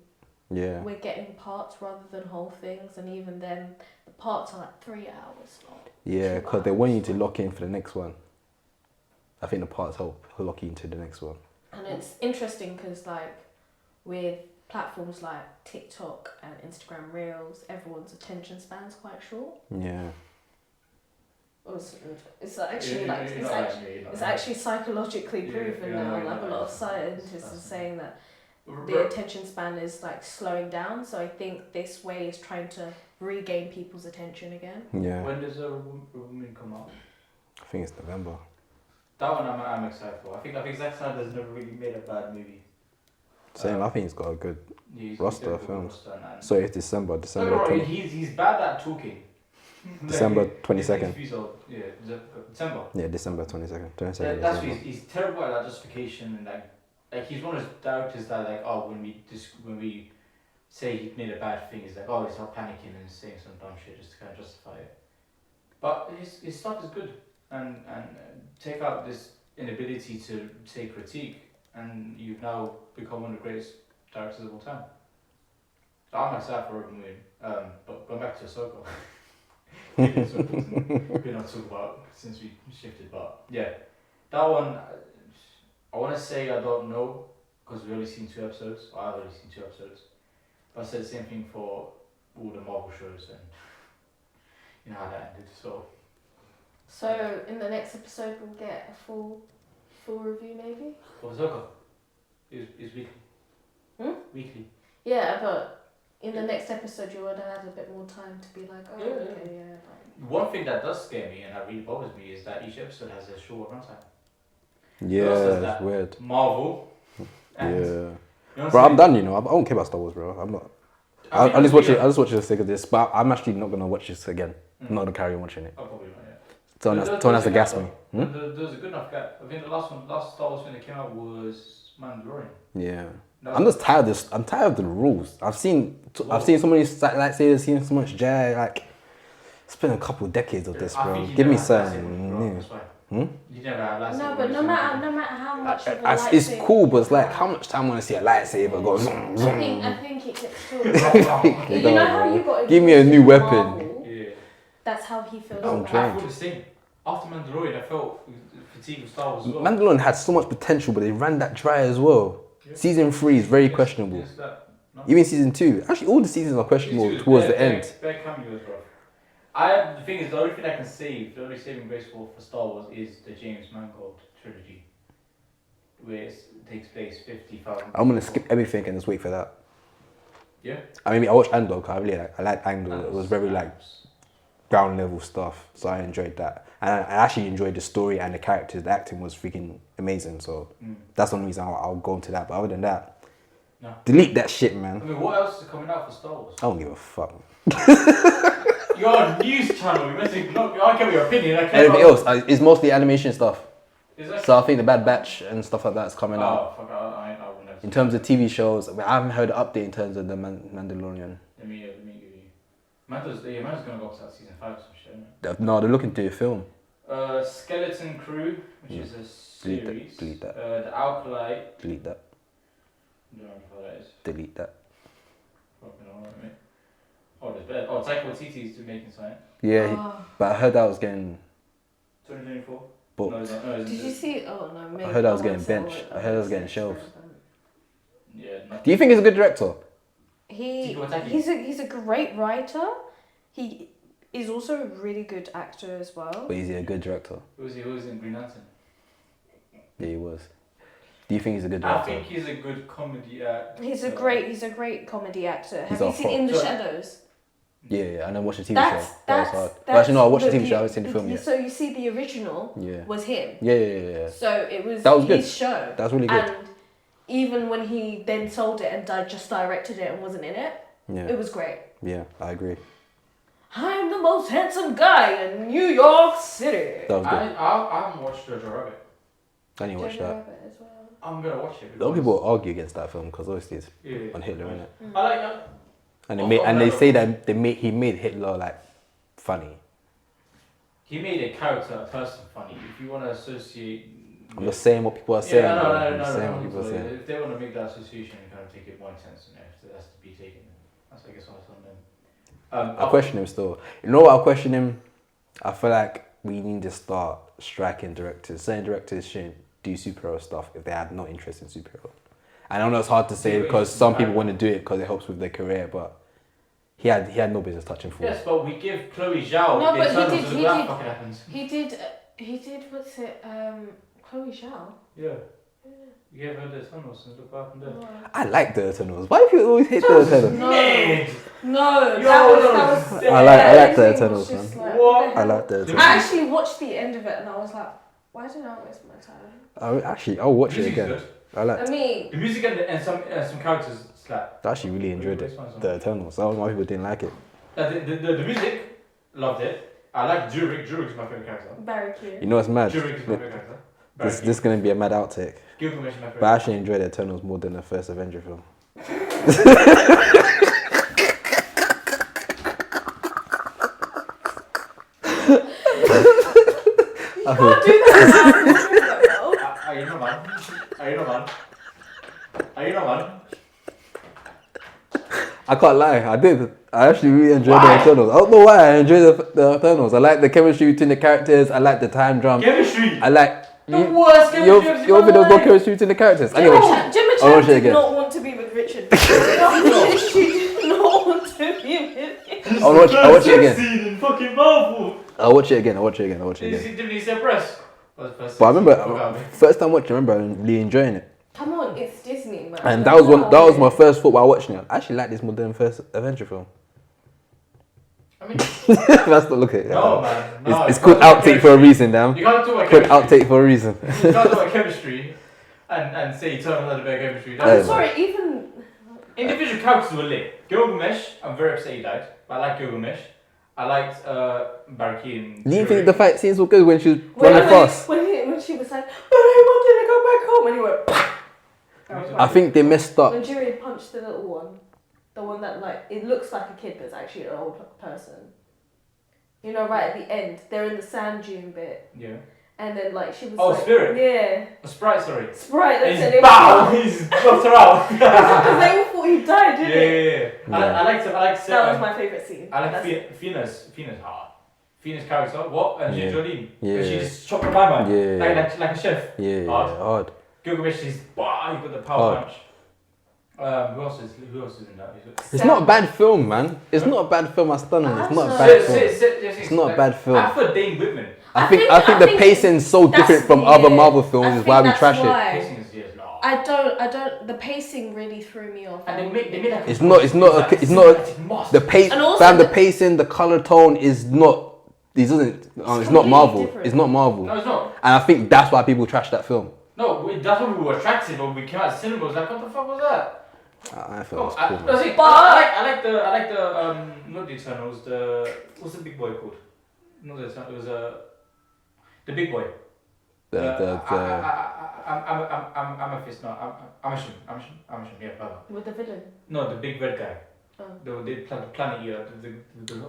Yeah. We're getting parts rather than whole things, and even then, the parts are like 3 hours long. Yeah, because they want you to lock in for the next one. I think the parts help lock you into the next one. And it's interesting because, like, with platforms like TikTok and Instagram Reels, everyone's attention span's quite short. Yeah. It's actually psychologically proven now. Like, a lot of scientists are saying that the attention span is like slowing down. So I think this way is trying to regain people's attention again. Yeah. When does a woman come out? I think it's November. That one I'm excited for. I think Zack Snyder's never really made a bad movie. Same, I think he's got a good roster of films. So it's December Don't get 20, me wrong, he's bad at talking. December Like, 22nd. Yeah, December. Yeah, December 22nd. 22nd That's December. what he's terrible at that justification and like he's one of those directors that like when we say he made a bad thing, he's like he's not panicking and saying some dumb shit just to kind of justify it. But his stuff is good and take out this inability to take critique and you've now become one of the greatest directors of all time. So I'm excited for Robin Moon. But going back to Ahsoka. We're not talking about since we shifted, but yeah, that one I want to say I don't know because we've only seen 2 episodes. I've only seen 2 episodes, but I said the same thing for all the Marvel shows and you know how that ended. So in the next episode we'll get a full review maybe. For Ahsoka, is weekly. Weekly. Yeah, but in the next episode you would have had a bit more time to be like, One thing that does scare me and that really bothers me is that each episode has a short runtime. Yeah, it's weird. Marvel. And, Yeah. You know Bro, I'm done, you know. I don't care about Star Wars, bro. I'm not. I just watch it. I just watch it for the sake of this, but I'm actually not gonna watch this again. I'm not gonna carry on watching it. Oh, probably not, yeah. Someone has to gas me. There's a good enough gap. I think the last Star Wars film that came out was Mandalorian. Yeah. I'm just tired of this. I'm tired of the rules. I've seen so many lightsabers, seen so much jag. Like, it's been a couple of decades of this, bro. Give me something new. You never have lightsaber. No, but no matter how much of a lightsaber. It's cool, but it's like, how much time I want to see a lightsaber go zoom, zoom. I think it gets short. You know how you got. Give me a new weapon. Marvel, yeah. That's how he feels. I'm I drained. feel the same. After Mandalorian, I felt fatigue of Star Wars as well. Mandalorian had so much potential, but they ran that dry as well. Yeah. Season 3 is very questionable. Even season 2. Actually, all the seasons are questionable towards the end. Bare cameos, bro. The thing is, the only thing I can save, the only saving grace for Star Wars is the James Mangold trilogy, where it takes place 50,000. I'm gonna skip everything and just wait for that. Yeah. I mean, I watched Andor because I like Andor. It was very like ground level stuff, so I enjoyed that, and I actually enjoyed the story and the characters. The acting was freaking amazing, so that's one reason I'll go into that. But other than that, delete that shit, man. I mean, what else is coming out for Star Wars? I don't give a fuck. You're a news channel. You must not. I care your opinion. Everything else is mostly animation stuff. Exactly. So I think the Bad Batch and stuff like that is coming out. Fuck, I wouldn't have. In terms of TV shows, I haven't heard an update in terms of the Mandalorian. Let me give you. Mando's gonna go up to season 5 or some shit, isn't it? No, they're looking to do a film. Skeleton Crew, which is a series. Delete that. The Alkali. Delete that. I don't know what that is. Delete that. Fucking alright, mate. Oh, there's better. Oh, Taika Waititi's making something. Yeah, but I heard that was getting 2024. booked. No, Did you see? Oh no, maybe. I heard I was getting benched. I heard I was getting shelved. Yeah. Do you think he's a good director? He's a great writer. He is also a really good actor as well. But is he a good director? Who was in Green Lantern? Yeah, he was. Do you think he's a good director? I think he's a good comedy actor. He's a great comedy actor. He's Have you seen In the Shadows? Yeah, and I watched the TV show. That was hard. Well, actually, no, I watched the TV show. I haven't seen the film yet. So you see, the original was him. Yeah. So it was that was his good. show. That was really good. And even when he then sold it and just directed it and wasn't in it, it was great. Yeah, I agree. I'm the most handsome guy in New York City. That was good. I haven't watched Jojo Rabbit. I didn't watch that. As well. I'm gonna watch it. A lot of people argue against that film because obviously it's on Hitler, isn't it? I like that. And they say that he made Hitler like funny. He made a character, a person funny. If you want to associate, I'm just saying what people are saying. No. If they want to make that association and kind of take it more intense, and if that's to be taken, that's I guess what I'm on them. I question him still. You know what? I question him. I feel like we need to start striking directors. Certain directors shouldn't do superhero stuff if they have no interest in superhero. And I know it's hard to say because some people want to do it because it helps with their career, but he had no business touching Ford. Yes, but we give Chloe Zhao. No, but he did. He did. What's it? Chloe Zhao. Yeah. You gave her the Eternals and look back from there. I like the Eternals. Why do you always hate the Eternals? No, that was I like the Eternals, man. What? I like the Eternals. I actually watched the end of it and I was like, Why did I waste my time? I'll watch it Music's again. good. I like. I mean, The music and some characters slap. I actually really enjoyed it. The Eternals. I don't know why people didn't like it. The music, loved it. I like Dreamworks. Dreamworks is my favorite character. very cute. You know what's mad? Dreamworks is my favorite character. This is gonna be a mad outtake. Gilgamesh is my favorite. But I actually enjoyed the Eternals more than the first Avenger film. You can't do that. Are you not man? Are you not man? Are you not man? I can't lie, I did. I actually really enjoyed the Eternals. I don't know why I enjoyed the Eternals. I like the chemistry between the characters. I like the time jump. Chemistry. I like. The worst chemistry I've seen You in my think there was no life. chemistry between the characters? Gemma Anyway, Chan I'll watch it did again. not want to be with Richard. She did not want to be with him. I'll watch it again. Scene in fucking Marvel. I'll watch it again. Did he say press? But I remember first time watching. I remember really enjoying it, Come on, it's Disney, man. and that was my first thought while watching it. I actually like this more than the first Avenger film. I mean, Let's not look at it. no, man. No, It's called outtake for a reason, damn. You can't talk about Called chemistry. outtake for a reason. You can't talk about chemistry and say Eternal had a better chemistry. Yeah. I'm sorry, even Individual characters were lit. Gilgamesh, I'm very upset he died. But I like Gilgamesh. I liked Baraki. Do you think the fight scenes were good when she was when running fast? when she was like, but I wanted to go back home, and he went. I think they messed up. When Jiri punched the little one, the one that like it looks like a kid, but it's actually an old person. You know, right at the end, they're in the sand dune bit, Yeah. and then like she was. Oh, like, Spirit? Yeah. A Sprite, sorry. Sprite. And That's he's it. BOW! He's knocked her out. Because they all thought he died, didn't Yeah. they? I like That was my favourite scene. I like That's- Fina's character. What? And Yeah. Jolene. Yeah. She just chopped her man. Yeah. Like a chef. Yeah, Hard. hard. Gilgamesh is bah, he got the power Hard. punch. Who else is in that? It's not a bad film, man. It's not a bad film. I stand on it. It's not a Say- bad film. It's It's not a bad film. I prefer Dane Whitman. I think the pacing's so different from other Marvel films. Is why we trash it. Pacing is yes, no. I don't. The pacing really threw me off. And they made like It's not the pace. And also Fam, the the- pacing, the color tone is not. It doesn't. It's not completely Marvel. different. It's not Marvel. No, it's not. And I think that's why people trash that film. No, that's what we were attracted when we came out of cinema. I was like, what the fuck was that? I thought it Oh, was cool. I, Man. see, I like the not the Eternals, what's the big boy called? Not the Eternals, it was the big boy. I'm a fist, no, I'm a yeah, brother. With the villain. No, the big red guy. Oh. The planet eater, the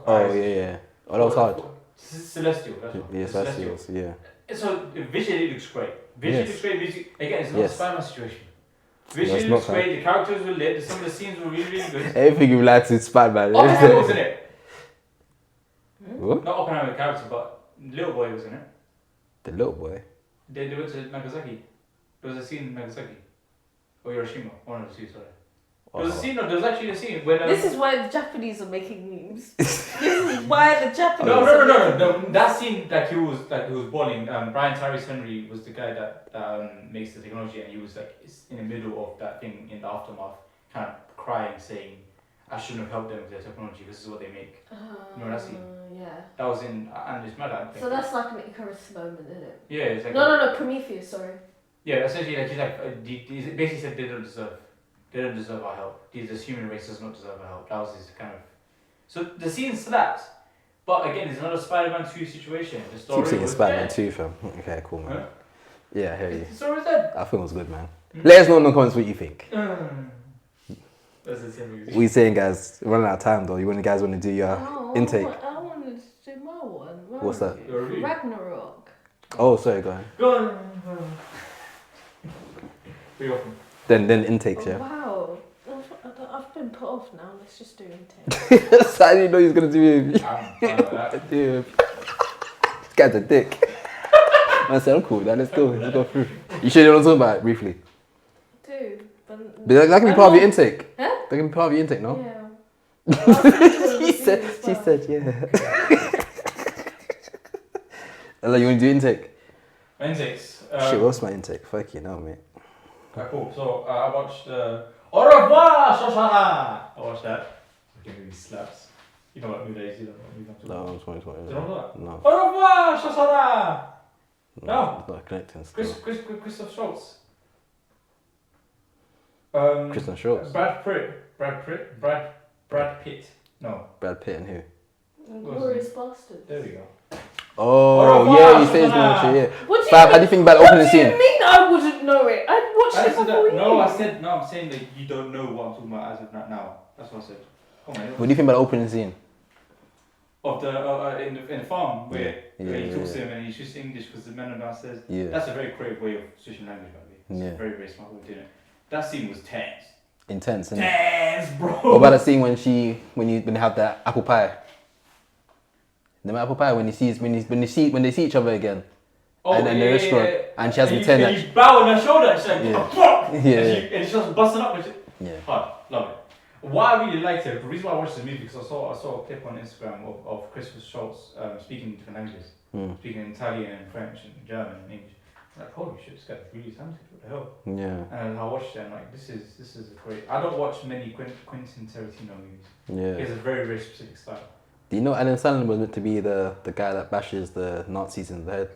Oh eyes. yeah. Oh, that was hard. Celestial, that's what. Yes, The that's Celestial. yours. Yeah. So visually it looks great. Visually Yes. looks great. Music again, it's not Yes. a Spider-Man situation. No, Visually it's looks not, great. The characters were lit. Some of the scenes were really, really good. Everything you like to Spider-Man. Oppenheimer was in it. What? Not Oppenheimer the character, but Little Boy was in it. The little boy. They went to Nagasaki. There was a scene in Nagasaki. Or Hiroshima. One of the two, sorry. There was a scene, no, there was actually a scene when... This is why the Japanese are making memes. This is why the Japanese No, are no. That scene, he was balling. Brian Tyrese Henry was the guy that makes the technology, and he was in the middle of that thing in the aftermath, kind of crying, saying, "I shouldn't have helped them with their technology. This is what they make." You know that scene? Yeah. That was in and it's mad. So that's like an Icarus moment, isn't it? Yeah, it's like No, Prometheus, sorry. Yeah, essentially, he basically said they don't deserve our help. This human race does not deserve our help. That was his kind of. So the scene slapped, but again, it's not a Spider-Man 2 situation. The story Keep saying was Spider-Man dead. 2 film. Okay, cool, man. Huh? Yeah, I hear you. The story was dead. That film was good, man. Let us know in the comments what you think. That's the same What are you saying, guys? We're running out of time, though. You guys want to do your intake? I wanted to do my one. What's that? Your review. Ragnarok. Oh, sorry, go ahead. Go on. Be open. Then intakes, yeah. Wow. I've been put off now. Let's just do intake. I didn't know he was going to do it. I'm fine with that. Dude. This guy's a dick. I said, I'm cool with that. Let's go through. You sure you want to talk about it briefly? Dude, but That can be part of your intake. Huh? That can be part of your intake, no? Yeah. She said, yeah. Ella, you want to do intake? Intakes. Shit, what's my intake? Fuck you now, mate. Okay, cool. So I watched Au revoir, Shoshana! I watched that. Okay, movie slaps. You know what movie that is? You don't know what movie I'm talking about. No, I'm 2020. You don't know that? No. Au revoir, Shoshana! No. It's not connecting still. Christoph Schultz. Kristen Schultz. Brad Pitt. No. Brad Pitt and who? Glorious Bastards. There we go. Oh, yeah, you say it's gonna watch it, yeah. What do you Fab, how do you think about the opening scene? What do you mean I wouldn't know it? I'd watched it before you. No, I'm saying that you don't know what I'm talking about as of now. That's what I said. Come on, What do you think about the opening scene? of the in the farm where he Yeah. talks to him and he shoots English because the men are downstairs. Yeah. That's a very creative way of switching language, by the way. It's Yeah. a very, very smart way of doing it. That scene was tense. Intense, innit? Tense, bro. What about the scene when they have that apple pie? The apple pie when they see each other again. Oh, and then the restaurant, and she has to pretend that. He's bowing her shoulder and she's like, Yeah. "Oh, fuck!" Yeah. And she's just busting up and shit. Yeah. Hard, love it. What I really liked it, the reason why I watched the movie, because I saw a clip on Instagram of Christopher Schultz speaking different languages, speaking Italian and French and German and English. I'm like, holy shit, this guy's really talented. What the hell? Yeah. And I watched it and like, this is a great. I don't watch many Quentin Tarantino movies. Yeah. He has a very, very specific style. Do you know Alan Sandler was meant to be the guy that bashes the Nazis in the head?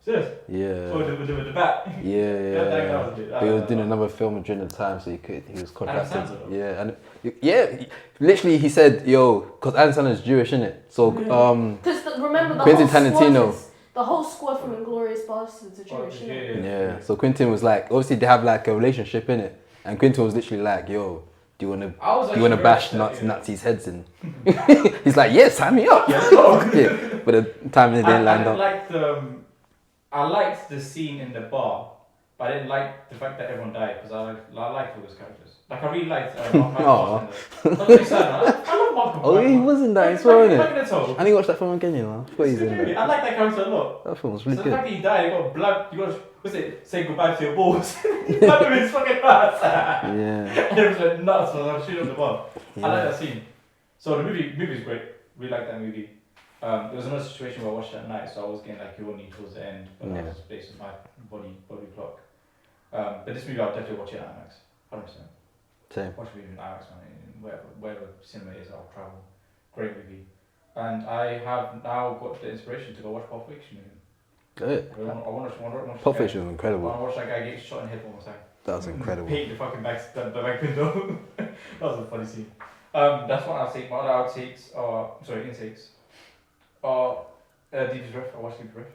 Serious? Yeah. Oh, with the bat. Yeah. that was it. But he was doing another film during the time, so he was contracted. Alan Sandler? Yeah, and literally he said, "Yo," because Alan Sandler's Jewish, innit? So Because remember the Quentin whole Tarantino. squad the whole squad from Inglourious Bastards are Jewish, innit? Yeah. So Quentin was like, obviously they have like a relationship in it, and Quentin was literally like, "Yo, do you wanna bash Nazis' heads in?" He's like, "Yeah, sign me up." Yeah. But the time it didn't land up. I liked the scene in the bar, but I didn't like the fact that everyone died because I liked all those characters. Like I really liked Malcolm Fassbender. Not really sad, man. I love Malcolm. Oh, he wasn't that as well, Back innit? in the toe. I need to watch that film again, you know. I forgot he's in there. I like that character a lot. That film was So really the fact good. that he died, you got blood. You got what's it? Say goodbye to your balls. That was fucking nuts. Yeah. It was like nuts when I was shooting on the bar. Yeah. I like that scene. So the movie's great. Really like that movie. There was another situation where I watched it at night, so I was getting like horny towards the end, but that was based on my body clock. But this movie, I'll definitely watch it at IMAX, 100%. Same. Watch the movie in IMAX, man. In wherever cinema is, I'll travel. Great movie. And I have now got the inspiration to go watch Pulp Fiction again. Good. I want to watch Pulp that guy- Fiction was I incredible. want to watch that guy get shot in the head one more time. That was incredible. Paint the fucking the back window. That was a funny scene. That's one I'll take. My other intakes. Deepest Breath. I watched Deepest Breath.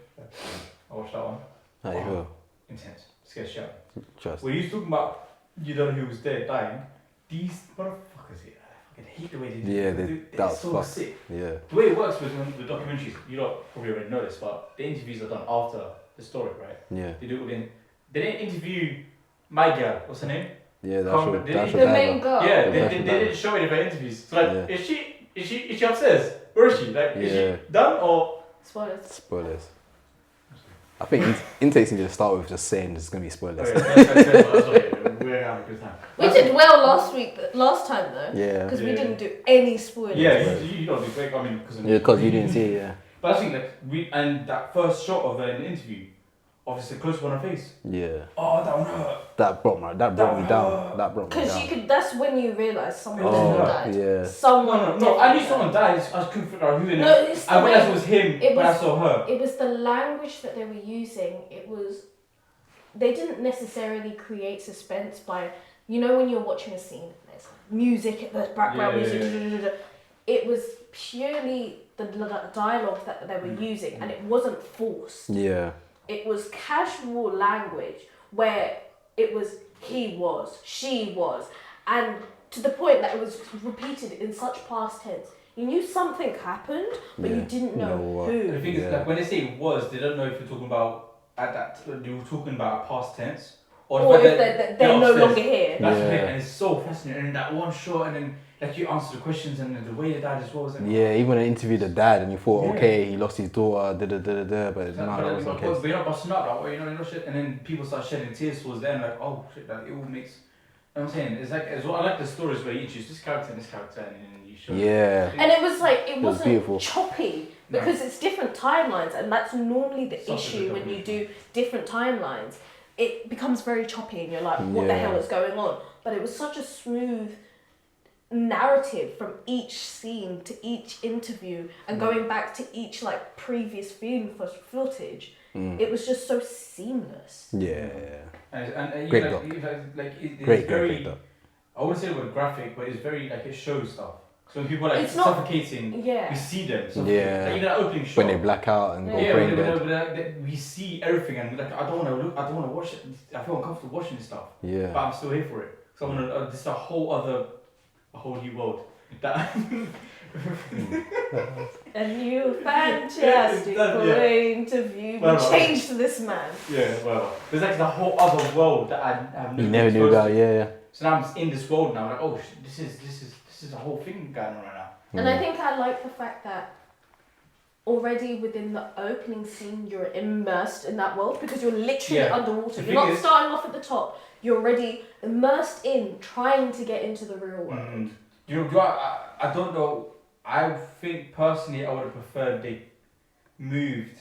I watched that one. How you feel? Intense. Scared shit. Trust. When you talking about you don't know who was there dying, these motherfuckers here, I fucking hate the way they do Yeah, it. that They're was so fucked. sick. Yeah. The way it works with documentaries, you don't probably already know this, but the interviews are done after the story, right? Yeah. They do it within. They didn't interview my girl. What's her name? Yeah, Come- that's The your main girl. Yeah, The they version didn't show it in their interviews. So like, Yeah. is she upstairs? Where is she? Like, is Yeah. she done or? Spoilers. Spoilers. I think intakes need to start with just saying there's gonna be spoilers. Okay, that's okay. We're having a good time. We did well last time though. Yeah. Because we Yeah. didn't do any spoilers. Yeah, you don't do great. I mean, because Yeah, because you didn't see it. Yeah. But I think like and that first shot of her in the interview, obviously close up on her face. Yeah. Oh, that one hurt. That brought me down. That brought me Because down. you could. That's when you realise someone Oh, died. yeah. Someone. No, I knew definitely someone died. I just couldn't figure out who. No, it's the I realized way- it was him it when I was- saw her. It was the language that they were using. It was. They didn't necessarily create suspense by, when you're watching a scene, there's music, there's background Yeah, music. yeah. Da, da, da, da. It was purely the dialogue that they were using, and it wasn't forced. Yeah. It was casual language where it was he was, she was, and to the point that it was repeated in such past tense. You knew something happened, but you Yeah. didn't know No, The who. thing is, Yeah. like when they say it was, they don't know if you're talking about at that. They were talking about a past tense, the Or fact if that they're no upstairs. longer here. That's the thing, Yeah. and it's so fascinating. And that one shot, and then like you answer the questions, and then the way the dad as well was. Like, Yeah, even when I interviewed the dad and you thought, Yeah. okay, he lost his daughter, but no, that wasn't the case. But you're not busting up, like, you know, shit. And then people start shedding tears towards the end, like, oh shit, like it all makes. You know what I'm saying? It's like as well. I like the stories where you introduce this character and then you show. Yeah. And it was like, it was wasn't beautiful. choppy because it's different timelines, and that's normally the Such a issue good when you definition. do different timelines. It becomes very choppy, and you're like, what the Yeah. hell is going on? But it was such a smooth narrative from each scene to each interview and going back to each like previous footage. It was just so seamless. Yeah. And Great like, doc. It's Great very. doc. I wouldn't say the word graphic, but it's very like it shows stuff. So when people are like It's not- suffocating, Yeah. we see them. So Yeah. Like, even that opening shot. When they black out and go Yeah, brain dead. we see everything, and like I don't want to look. I don't want to watch it. I feel uncomfortable watching this stuff. Yeah. But I'm still here for it. So I want to. This is a whole new world. That. A new fantastic Yeah. interview. Well, We changed this man. Yeah, well, there's like the whole other world that I've You never knew about. Yeah. So now I'm just in this world now. Like, oh, this is a whole thing going on right now. And I think I like the fact that already within the opening scene you're immersed in that world because you're literally Yeah. underwater. The You're thing not is- starting off at the top. You're already immersed in trying to get into the real world. I don't know. I think personally I would have preferred they moved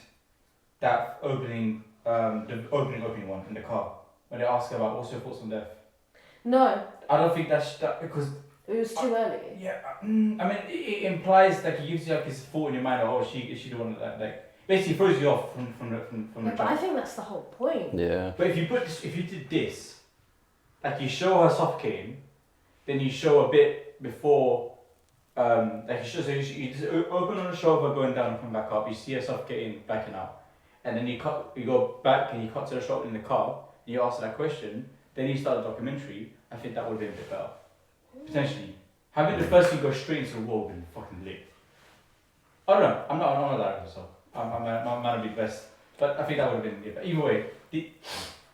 that opening, the opening one in the car when they ask about what's your thoughts on death. No, I don't think that's that because it was too early. yeah. I mean it implies like it gives you like this thought in your mind. Oh, is she the one that like basically throws you off from the Yeah, but I jump. think that's the whole point. Yeah. But if you did this, like you show her suffocating, then you show a bit before. Like you just open on the show of her going down and coming back up. You see her suffocating, backing out, and then you go back and you cut to the shot in the car. And you ask her that question. Then you start the documentary. I think that would have been a bit better. Potentially, having the first thing go straight into the wall would have been fucking lit. I don't know. I'm not a director, so I'm man be best. But I think that would have been good. But either way,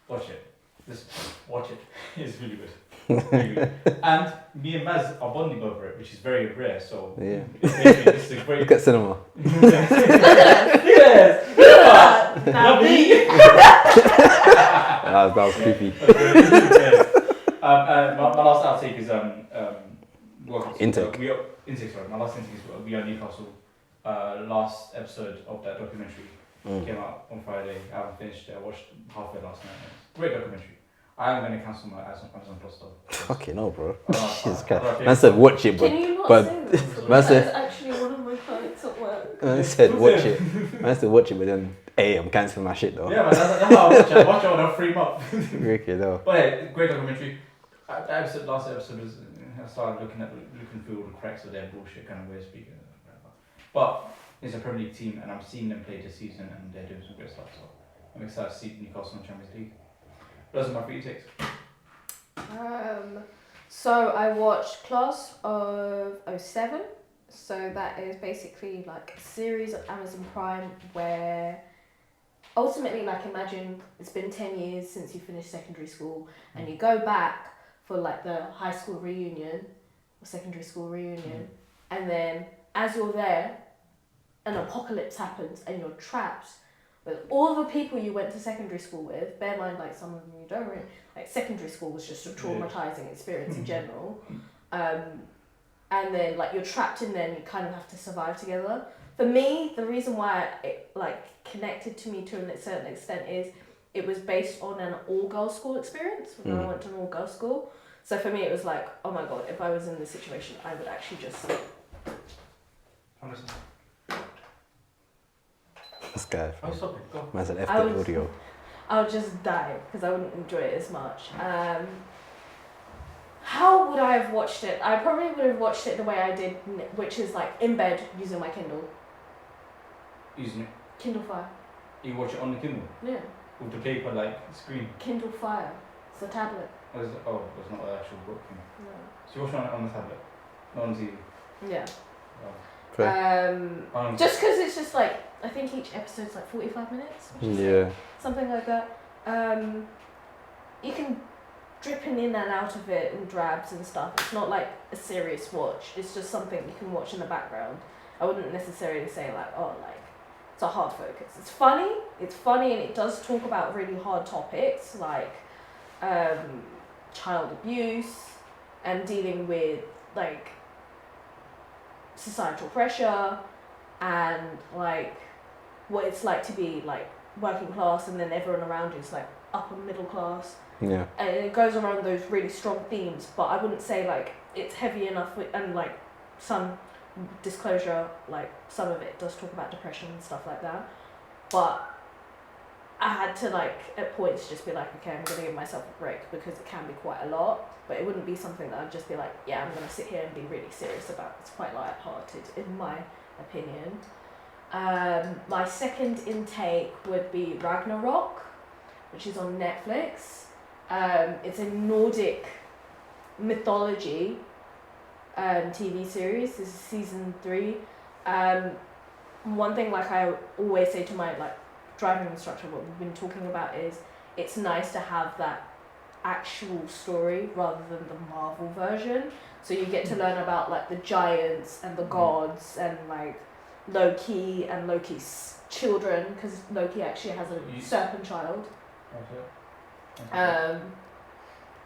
watch it. Just watch it. It's really good. Really good. And me and Maz are bonding over it, which is very rare. So Yeah. this is a great. Look at cinema. Yes. Now Lovely. That was creepy. My last outtake is welcome to- Intake. Intake. Sorry, my last intake is we are Newcastle. Last episode of that documentary came out on Friday. I haven't finished it. I watched half of it last night. Great documentary. I am going to cancel my Amazon Plus though. Okay, no, bro. I don't know, Jesus I Christ. don't know. Man said watch it, but Can you not but- say this? man said- That's actually one of my clients at work. man said watch it. Man said watch it, but then hey, I'm cancelling my shit though. Yeah, man, that's how I watch it. I watch it on a free month. Okay, no. But yeah, great documentary. Last episode was I started looking through all the cracks of their bullshit kind of way of speaking. But it's a Premier League team, and I'm seeing them play this season, and they're doing some great stuff. So I'm excited to see Newcastle in the Champions League. Those are my free takes. So I watched Class of 07. So that is basically like a series of Amazon Prime where ultimately, like, imagine it's been 10 years since you finished secondary school and you go back for like the high school reunion or secondary school reunion, and then as you're there, an apocalypse happens and you're trapped with all the people you went to secondary school with. Bear in mind, like, some of them you don't really, like, secondary school was just a traumatizing experience in general. And then, like, you're trapped in there and you kind of have to survive together. For me, the reason why it, like, connected to me to a certain extent is it was based on an all-girls school experience when I went to an all-girls school. So for me, it was like, oh my god, if I was in this situation, I would actually just... This guy. Oh, stop it. Go. Man said F I the was- audio. I would just die because I wouldn't enjoy it as much. How would I have watched it? I probably would have watched it the way I did, which is like in bed using my Kindle. Using it. Kindle Fire. You watch it on the Kindle Yeah. with the paper like screen. Kindle Fire. It's a tablet. It's not an actual book thing. No. So you watch it on the tablet, not on TV. Yeah. Oh. Just because it's just like, I think each episode's like 45 minutes. Which is Yeah. something like that. You can drip in and out of it in drabs and stuff. It's not like a serious watch. It's just something you can watch in the background. I wouldn't necessarily say like, oh, like, it's a hard focus. It's funny and it does talk about really hard topics like child abuse and dealing with like societal pressure and like what it's like to be like working class, and then everyone around you is like upper middle class. Yeah. And it goes around those really strong themes, but I wouldn't say like it's heavy enough and like some disclosure, like some of it does talk about depression and stuff like that, but I had to like at points just be like, okay, I'm gonna give myself a break because it can be quite a lot, but it wouldn't be something that I'd just be like, yeah, I'm gonna sit here and be really serious about. It's quite light-hearted in my opinion. My second intake would be Ragnarok, which is on Netflix. It's a Nordic mythology TV series. This is season 3. One thing like I always say to my like driving instructor, what we've been talking about is it's nice to have that actual story rather than the Marvel version. So you get to learn about like the giants and the gods and like Loki and Loki's children, because Loki actually has a serpent child.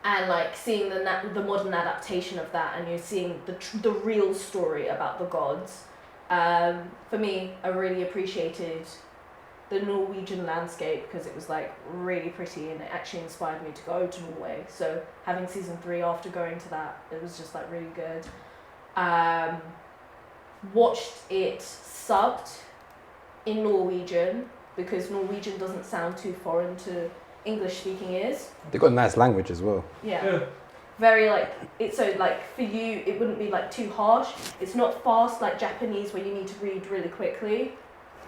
And like seeing the modern adaptation of that, and you're seeing the real story about the gods. For me, I really appreciated the Norwegian landscape because it was like really pretty, and it actually inspired me to go to Norway. So having season 3 after going to that, it was just like really good. Watched it subbed in Norwegian because Norwegian doesn't sound too foreign to English speaking ears. They got a nice language as well. Yeah. Very like it's so like for you it wouldn't be like too harsh. It's not fast like Japanese where you need to read really quickly.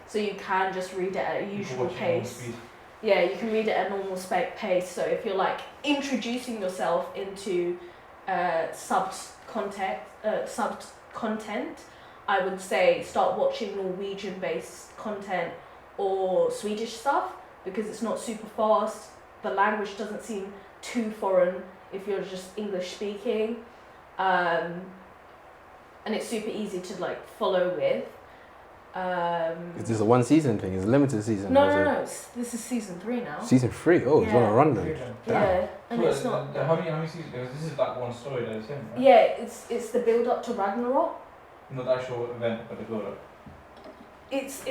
So you can just read it at a usual pace. Yeah, you can read it at a normal pace. So if you're like introducing yourself into subbed content, I would say start watching Norwegian based content or Swedish stuff because it's not super fast. The language doesn't seem too foreign if you're just English speaking, and it's super easy to like follow with. Is this a one season thing? Is it a limited season? No. This is season 3 now. Season 3? Oh, it's on a run then. Yeah, and it's not. How many seasons? Because this is like one story that is in, right? Yeah, it's the build up to Ragnarok. Not the actual event, but the build up. It's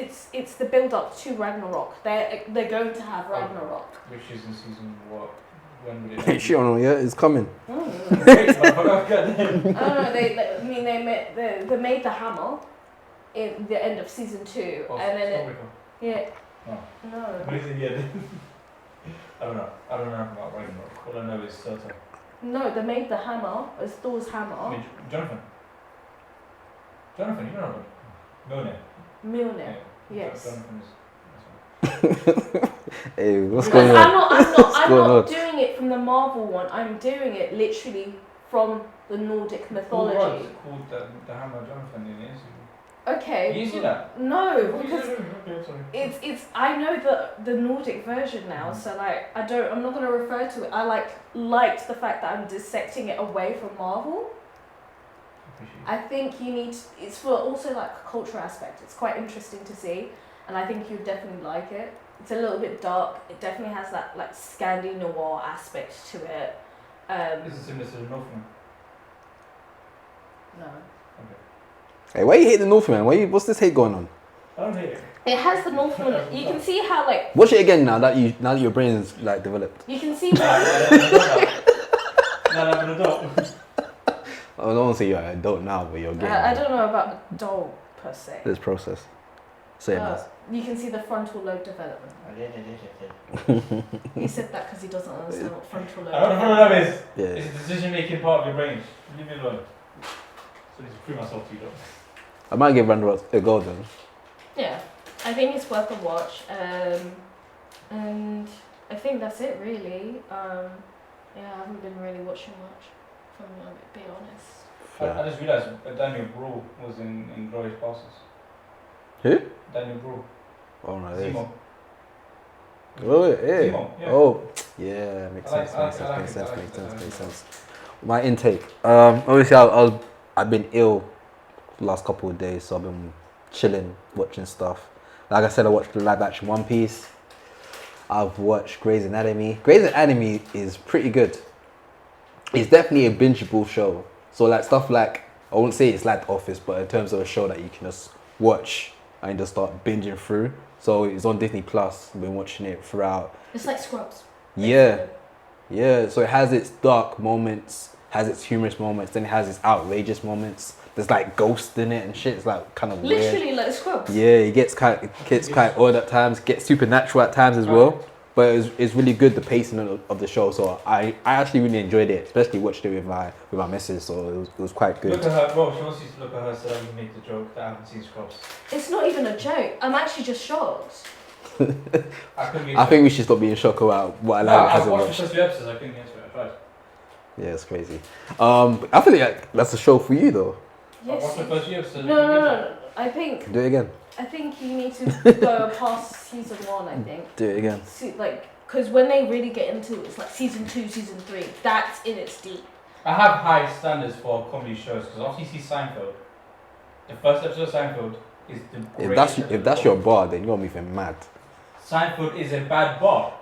the build up to Ragnarok. They're going to have Ragnarok. Which is in season what? When would it? Hey, shit on them, yeah, it's coming. Wait, motherfucker, they made the hammer in the end of season 2, and then no. What is it? Yeah. I don't know about Ragnarok. All I know is Surtur. No, they made the hammer as Thor's hammer. I mean, Jonathan, you don't know about Mjolnir. Yes. Jonathan is. Hey, what's going on? I'm not doing it from the Marvel one. I'm doing it literally from the Nordic mythology. It's called the Hammer Jonathan in it. Okay. You see that? No, because Okay, sorry. it's I know the Nordic version now, so like I'm not gonna refer to it. I liked the fact that I'm dissecting it away from Marvel. I think it's for also like a cultural aspect. It's quite interesting to see, and I think you'd definitely like it. It's a little bit dark. It definitely has that like Scandi noir aspect to it. Is it similar to the Northman? No. Hey, why you hate the Northman? What's this hate going on? I don't hate it. It has the Northman. You can see how like. Watch it again now that your brain is like developed. You can see. No, I'm an adult. I don't want to say you're an adult now, but you're getting. I don't know about adult per se. This process. Same as. You can see the frontal lobe development. He said that because he doesn't understand what frontal lobe. I don't know what that is. Yeah. It's a decision-making part of your brain. Leave me alone. So I need to prove myself to you, though. I might give Ragnarok a go then. Yeah, I think it's worth a watch. And I think that's it really. Yeah, I haven't been really watching much, if I'm going to be honest. I just realised Daniel Bro was in Glorious Bastards. Who? Daniel Bro. Oh no, Zemo. Oh yeah. Zemo, yeah. Oh yeah, makes I sense. like Makes sense. My intake. Obviously I've been ill the last couple of days, so I've been chilling, watching stuff. Like I said, I watched the live action One Piece. I've watched Grey's Anatomy. Grey's Anatomy is pretty good. It's definitely a bingeable show. So like stuff like, I won't say it's like The Office, but in terms of a show that you can just watch and just start binging through, So it's on Disney Plus. I've been watching it throughout. It's like Scrubs. Yeah, yeah. So it has its dark moments, has its humorous moments, then it has its outrageous moments. There's like ghosts in it and shit. It's like kind of weird. Literally like Scrubs. Yeah, it gets quite odd at times. Gets supernatural at times as well. But it's really good, the pacing of the show. So I actually really enjoyed it, especially watching it with my missus. So it was quite good. Look at her, bro. She wants you to look at her so you make the joke that I haven't seen Scrubs. It's not even a joke. I'm actually just shocked. I think we should stop being shocked about what Aladdin hasn't watched. watched. The first few episodes. I couldn't get into it. I tried. Yeah, it's crazy. I feel like that's a show for you though. Yes. I watched the first few episodes. No. I think. Do it again. I think you need to go past season 1. I think. Do it again. Because when they really get into it, it's like season 2, season 3. That's in its deep. I have high standards for comedy shows because after you see Seinfeld, the first episode of Seinfeld is the greatest. If that's your bar, then you're moving mad. Seinfeld is a bad bar.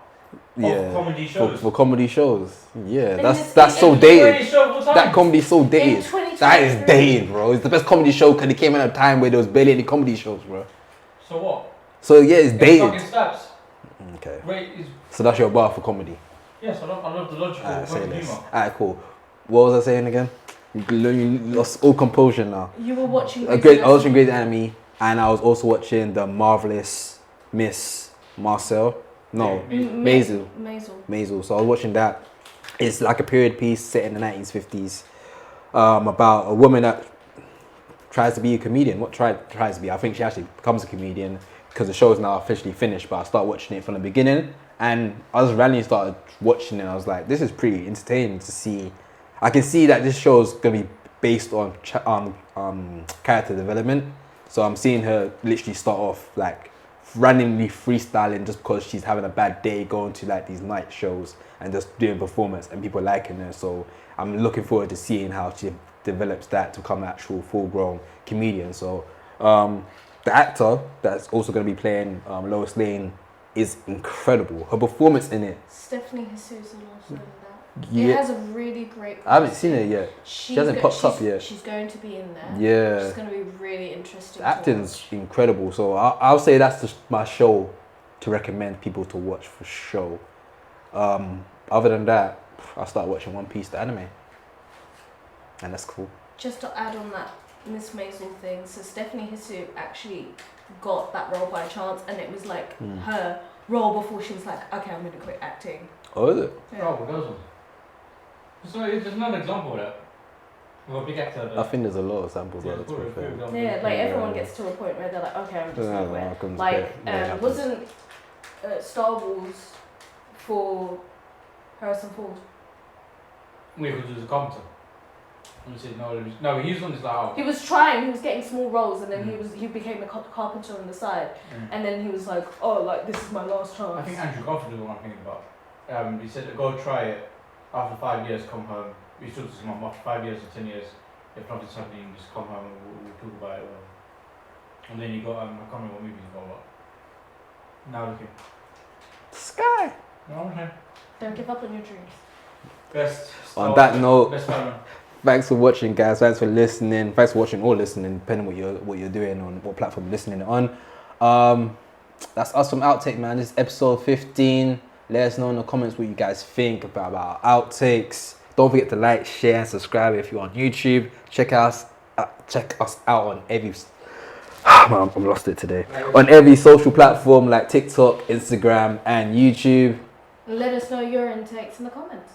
Of comedy shows. For comedy shows. Yeah, And that's so dated. That comedy's so In dated. 2023. That is dated, bro. It's the best comedy show because it came at a time where there was barely any comedy shows, bro. So what? So yeah, it's It dated. fucking slaps. Okay. Great is. So that's your bar for comedy. Yes, I love the logical Alright, say humor. this. Alright, cool. What was I saying again? You lost all composure now. You were watching. I was watching Grey's Anatomy, and I was also watching the marvelous Miss Marcel. No, Maisel. Maisel. So I was watching that. It's like a period piece set in the 1950s, about a woman that tries to be a comedian. What tries to be? I think she actually becomes a comedian because the show is now officially finished. But I started watching it from the beginning, and I just randomly started watching it. And I was like, this is pretty entertaining to see. I can see that this show is gonna be based on character development. So I'm seeing her literally start off like randomly freestyling just because she's having a bad day, going to like these night shows and just doing performance and people liking her. So I'm looking forward to seeing how she develops that to become an actual full-grown comedian. So the actor that's also going to be playing Lois Lane is incredible. Her performance in it. Stephanie Jesus is also in that. Yeah. It has a really great. I haven't seen it yet. She hasn't popped up yet. She's going to be in there. Yeah. It's going to be really interesting. The acting's incredible. So I'll say that's just my show to recommend people to watch for sure. Other than that, I started watching One Piece, the anime. And that's cool. Just to add on that Miss Maisel thing, so Stephanie Hisu actually got that role by chance, and it was like her role before she was like, okay, I'm going to quit acting. Oh, is it? Yeah. Oh, well, those ones. So there's another example of that. Of a big actor. I think there's a lot of samples Yeah, of it, to be fair. Yeah, like everyone gets to a point where they're like, okay, I'm just Yeah, going I to can quit. Like, quit. Yeah, it happens. wasn't Star Wars for Harrison Ford? Wait, because he was a carpenter. And he said no, he was on his like, oh. He was trying, he was getting small roles, and then he became a carpenter on the side, and then he was like, oh, like, this is my last chance. I think Andrew Garfield is the one I'm thinking about. He said, go try it. After 5 years, come home. We talked to his mum. After 5 years or 10 years, if nothing's happening, just come home and we'll talk about it. And then you got, I can't remember what movie you got, but now looking. Sky! No, okay. Don't give up on your dreams. Best. On that note, best Spider-Man. thanks for watching, guys. Thanks for listening. Thanks for watching or listening, depending what you're doing on what platform you're listening on. That's us from Outtake, man. This is episode 15. Let us know in the comments what you guys think about our outtakes. Don't forget to like, share, and subscribe if you're on YouTube. Check us out on every. Man, I'm lost it today. On every social platform like TikTok, Instagram, and YouTube. Let us know your intakes in the comments.